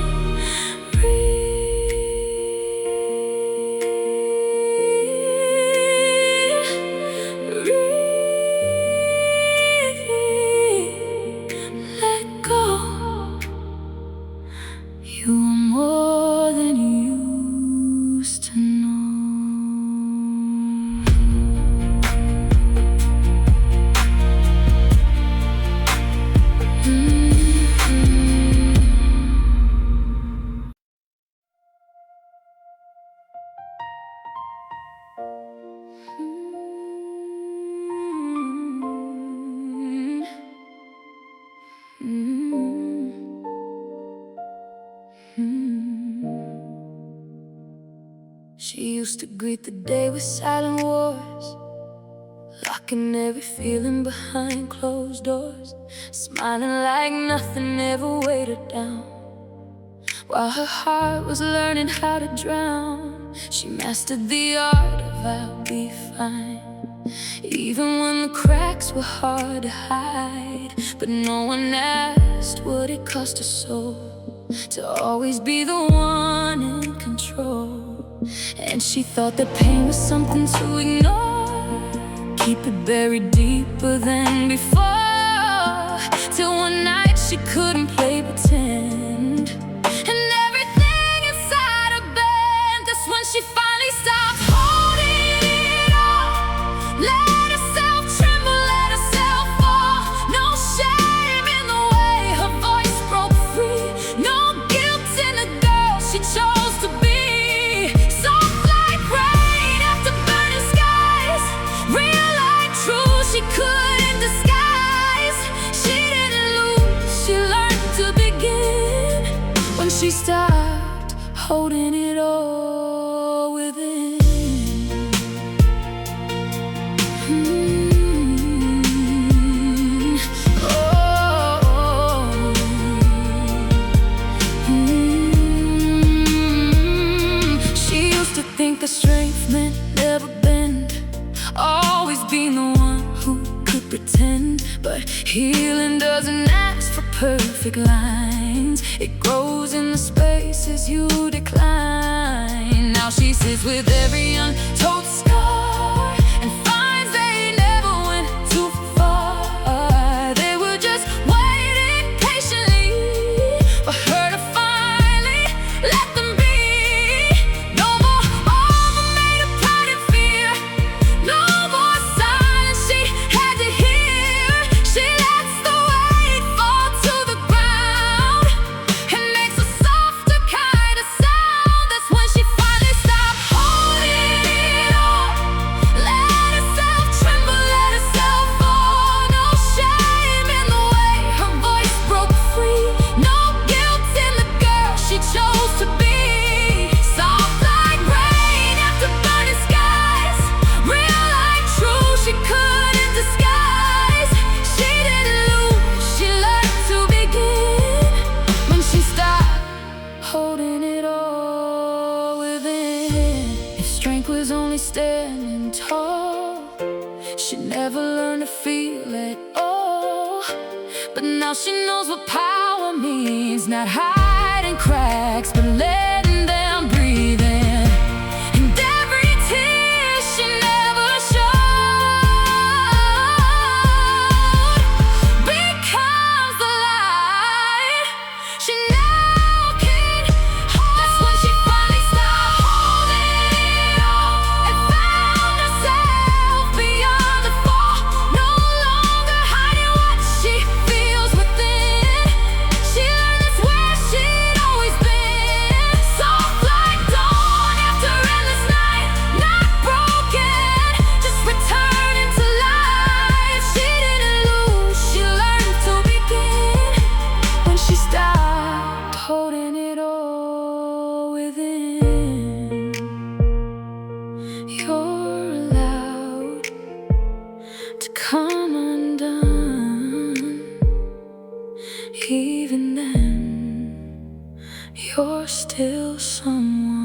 S1: let go. You are more than you used to know. She used to greet the day with silent wars, locking every feeling behind closed doors, smiling like nothing ever weighed her down. While her heart was learning how to drown, she mastered the art of I'll be fine. Even when the cracks were hard to hide, but no one asked what it cost her soul to always be the one in control. And she thought that pain was something to ignore, keep it buried deeper than before, till one night she couldn't play pretend, and everything inside her bent. That's when she finally stopped holding it all, let herself tremble, let herself fall. No shame in the way her voice broke free, no guilt in the girl she chose to be. She couldn't disguise, she didn't lose, she learned to begin when she stopped holding it all within. She used to think that strength meant never bend, always being the one who could pretend. But healing doesn't ask for perfect lines, it grows in the spaces you decline. Now she sits with every untold scar and finds they never went too far. They were just waiting patiently for her to finally let them be. No more armor made of pride and fear, no more silence she had to hear. She lets the weight fall to the ground and makes a softer kind of sound. That's when she finally stopped holding it all, let herself tremble, let herself fall. No shame in the way her voice broke free, no guilt in the girl she chose to be. Soft like rain after burning skies, real like true, she couldn't disguise. She didn't lose, she learned to begin when she stopped holding it all within. If strength was only standing tall, she never learned to feel at all. But now she knows what power means, not hiding cracks, but letting them breathe in. And every tear she never showed becomes the light she now can hold. That's when she finally stopped holding it all and found herself beyond the fall. No longer hiding what she feels within. She learned that's where she'd always been. Even then, you're still someone.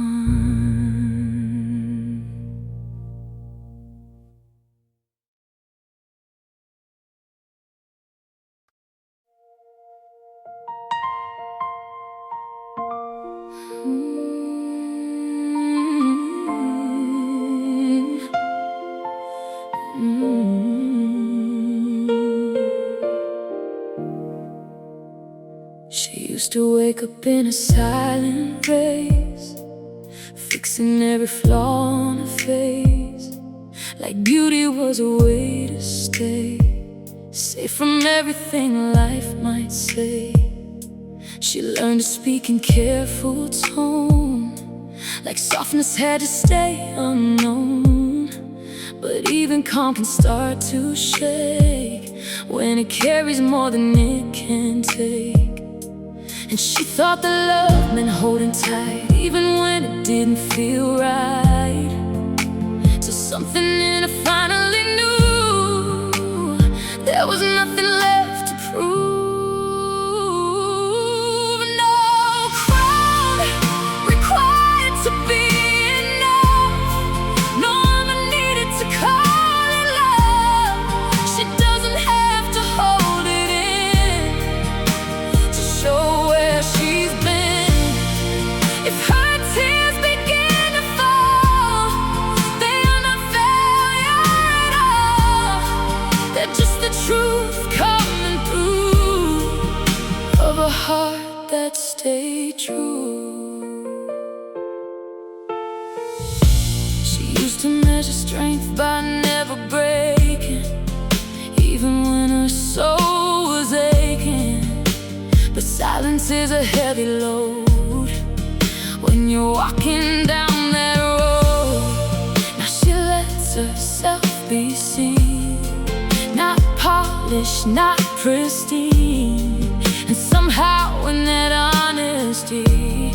S1: She used to wake up in a silent race, fixing every flaw on her face, like beauty was a way to stay safe from everything life might say. She learned to speak in careful tone, like softness had to stay unknown. But even calm can start to shake when it carries more than it can take. And she thought that love meant holding tight, even when it didn't feel right. Till something in her finally knew there was nothing left to prove. No crown required to be enough, no armor needed to call it love. She doesn't have to hold it in to show she's been. If her tears begin to fall, they are not failure at all. They're just the truth coming through of a heart that stayed true. She used to measure strength by never breaking, even when her soul was aching. But silence is a heavy load when you're walking down that road. Now she lets herself be seen, not polished, not pristine. And somehow in that honesty,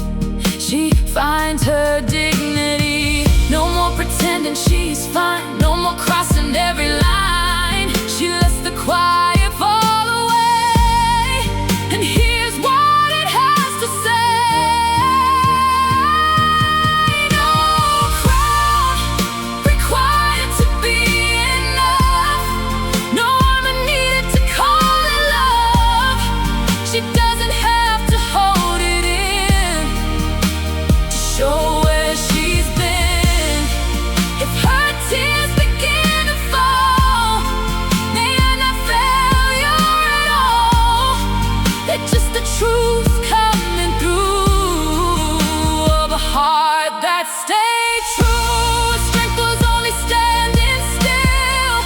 S1: she finds her dignity. No more pretending she's fine, no more crossing every line. She lets the quiet fall away, and here's what it has to say. No crown required to be enough, no armor needed to call it love. She doesn't have to hold it in to show where she's been. If her tears begin to fall, they are not failure at all. They're just the truth coming through of a heart that stayed true. Strength was only standing still.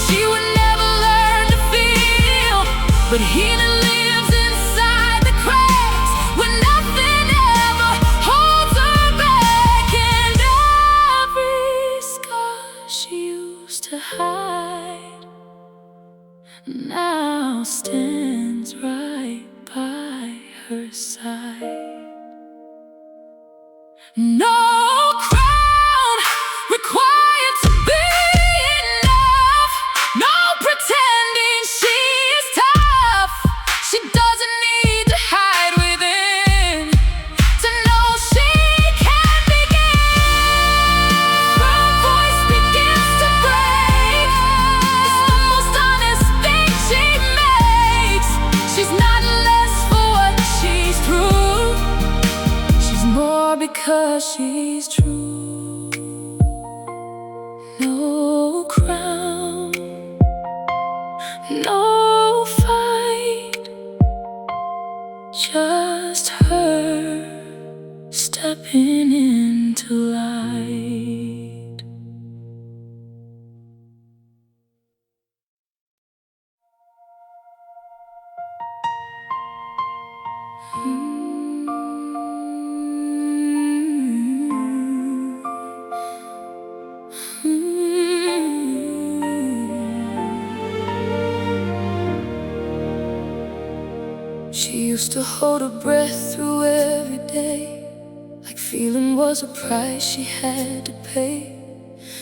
S1: She would never learn to feel, but healing lives inside the cracks when nothing ever holds her back. And every scar she used to hide now stands right by her side. No crown required to be enough, no pretending she is tough. She doesn't need to hide within to know she can begin. Her voice begins to break, it's the most honest thing she makes. She's not less for what she's through, she's more because she's true. No crown, no fight, just her stepping into light. She used to hold her breath through every day, like feeling was a price she had to pay.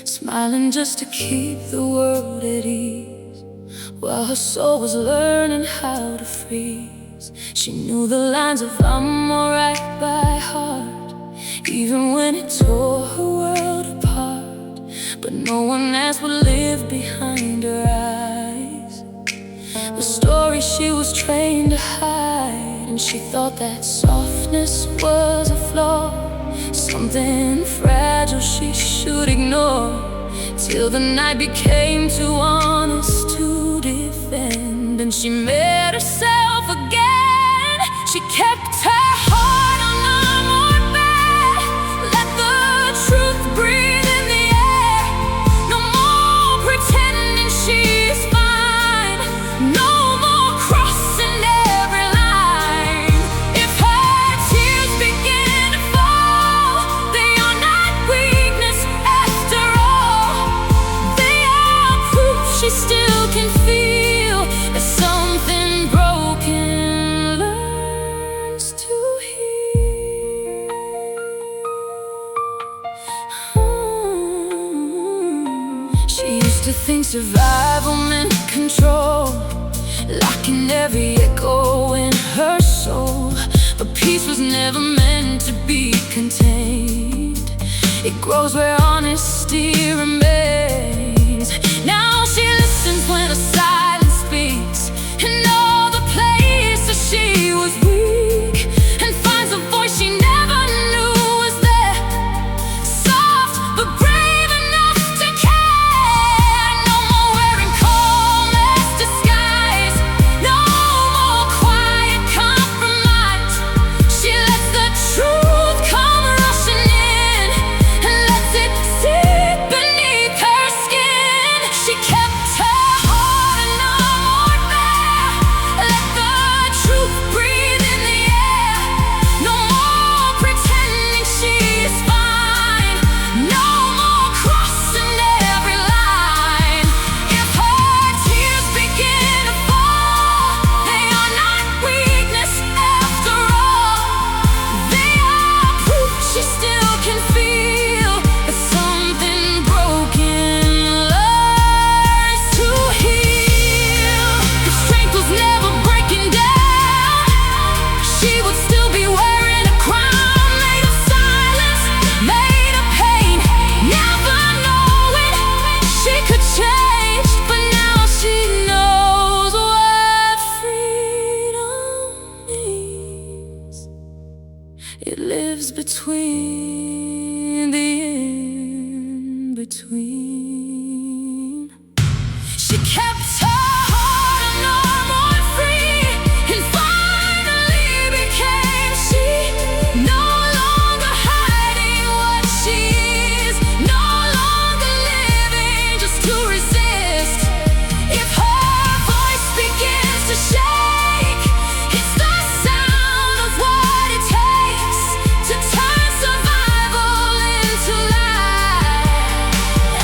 S1: Smiling just to keep the world at ease, while her soul was learning how to freeze. She knew the lines of "I'm alright" by heart, even when it tore her world apart. But no one asked what lived behind her eyes, the story she was trained to hide. And she thought that softness was a flaw, something fragile she should ignore, till the night became too honest to defend. And she met herself again. She kept her heart on armored bed, let the truth breathe in the air. No more pretending she's fine, no more crossing every line. If her tears begin to fall, they are not weakness after all. They are proof she still can feel that something broken learns to heal. She used to think survival meant control, locking every echo in her soul. But peace was never meant to be contained. It grows where honesty remains. Now she listens when a silence speaks, in all the places she was weak, and finds a voice she never knew was there, soft but brave enough to care. No more wearing calm as disguise, no more quiet compromise. She lets the truth come rushing in, and lets it sit beneath her skin. She kept her heart and armored bear, let the truth breathe in the air. No more pretending she's fine, no more crossing every line. If her tears begin to fall, they are not weakness after all. They are proof she still can feel that something broken learns to heal. If strength was never breaking down, she would still be wearing a crown made of silence, made of pain, never knowing she could change. But now she knows what freedom means. It lives between the in-between. She kept her heart and armored free, and finally became she. No longer hiding what she is, no longer living just to resist. If her voice begins to shake, it's the sound of what it takes to turn survival into life,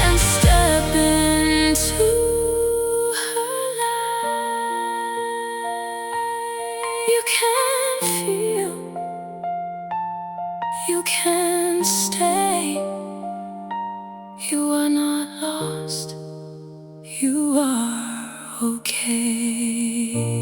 S1: and step into her life. You can feel, you can stay. You are not lost, you are okay.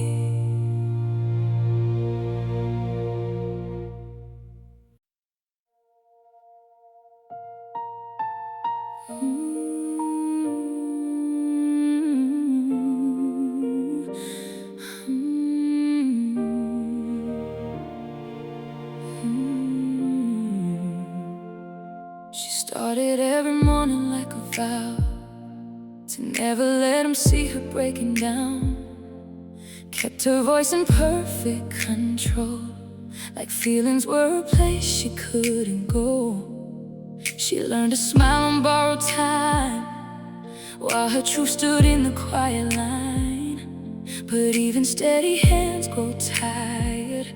S1: She started every morning like a vow to never let him see her breaking down. Kept her voice in perfect control, like feelings were a place she couldn't go. She learned to smile on borrowed time, while her truth stood in the quiet line. But even steady hands grow tired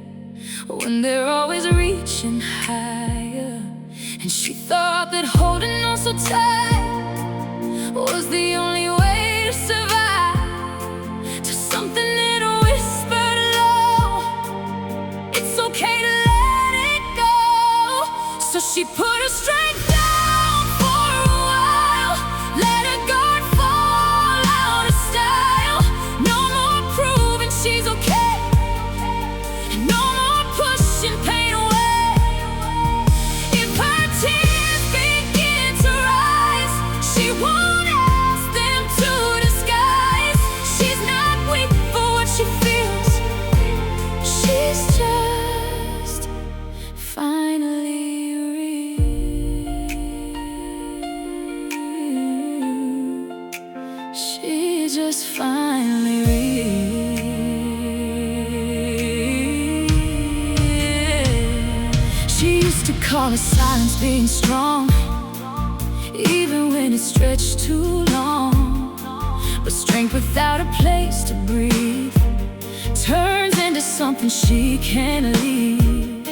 S1: when they're always reaching higher. And she thought that holding on so tight was the only way to survive, to something that whispered low, it's okay to let it go. So she put her strength down for a while, let her guard fall out of style. call it silence being strong, even when it's stretched too long. But strength without a place to breathe turns into something she can't leave.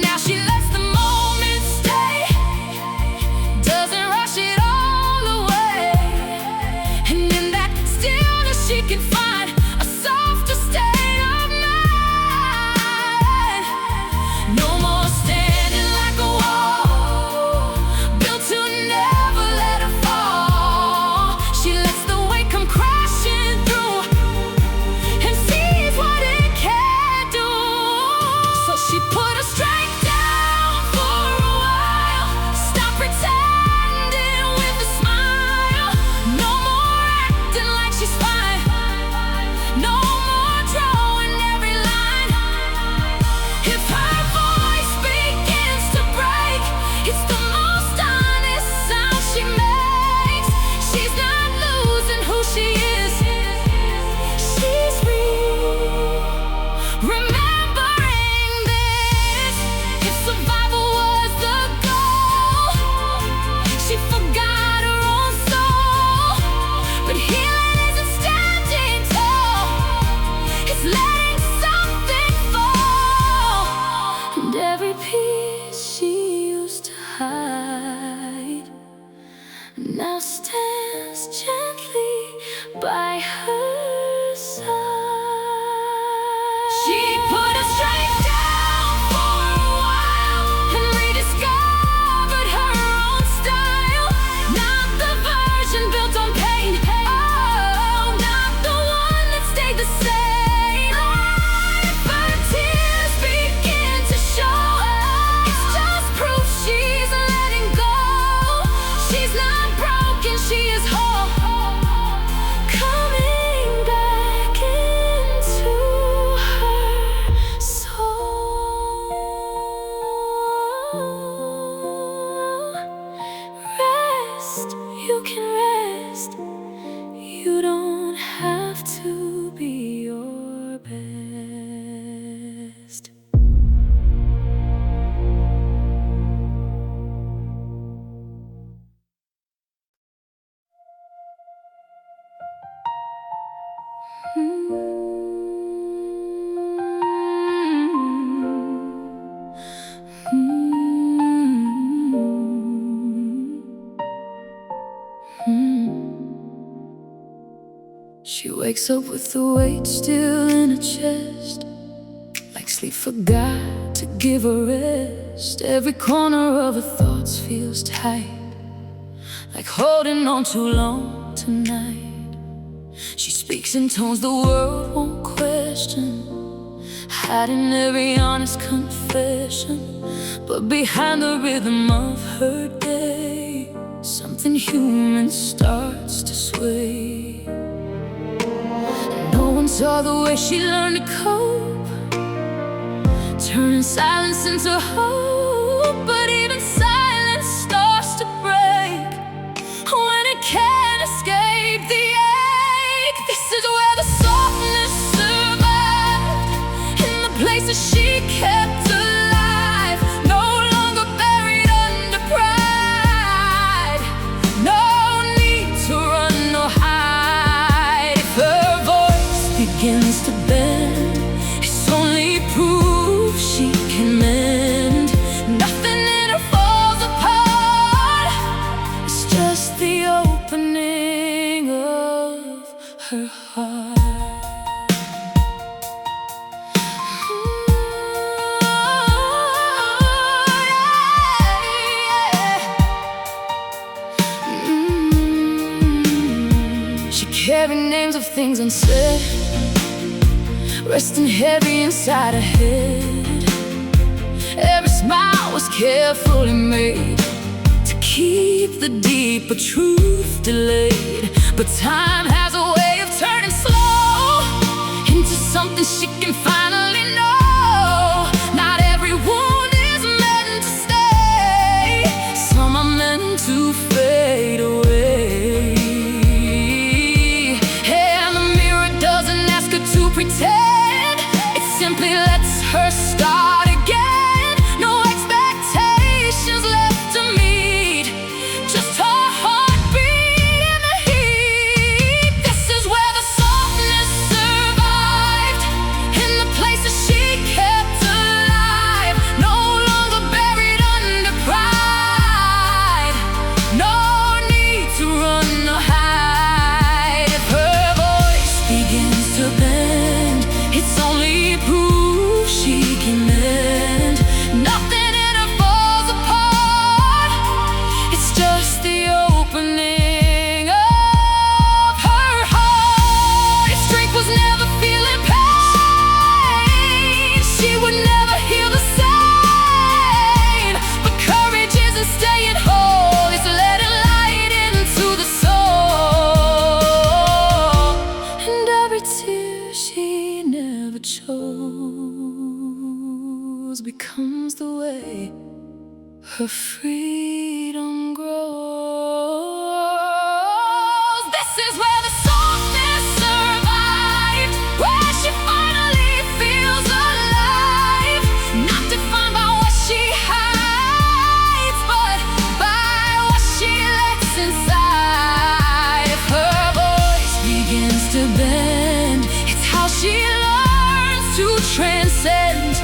S1: Now she lets the moment stay, doesn't rush it all away, and in that stillness she can find a softer state of mind. No more standing like a wall, built to never let her fall. She lets the weight come crashing through and sees what it can do. So she put her strength down for a while, stop pretending with a smile. No more acting like she's fine, no more drawing every line. If her voice begins to break, it's the most honest sound she makes. She's not losing who she is, she's free. Remembering this, if survival was the goal, she forgot her own soul. But healing isn't standing tall, it's letting something fall. And every piece she used to hide now stands gently by her side. She put her strength down for a while and rediscovered her own style. Not the version built on pain, oh, not the one that stayed the same. If her tears begin to show, it's just proof she's letting go. She's not broken, she is whole, coming back into her soul. Rest, you can rest. You don't have to be your best. She wakes up with the weight still in her chest, like sleep forgot to give her rest. Every corner of her thoughts feels tight, like holding on too long tonight. She speaks in tones the world won't question, hiding every honest confession. But behind the rhythm of her day, something human starts to sway. No one saw the way she learned to cope, turning silence into hope. But even silence starts to break when it can't escape the ache. This is where the softness survived, in the places she kept alive. No longer buried under pride, no need to run or hide. If her voice begins to bend, it's only proof she can mend. Nothing in her falls apart, it's just the opening of her heart. She carried names of things unsaid, resting heavy inside her head. Every smile was carefully made to keep the deeper truth delayed. But time has a way of turning slow into something she can finally know. Not every wound is meant to stay, some are meant to fade away. And the mirror doesn't ask her to pretend, it simply lets her start again. No expectation, knows becomes the way her freedom grows. This is where the softness survived, where she finally feels alive. Not defined by what she hides, but by what she lets inside. If her voice begins to bend, it's how she learns to transcend.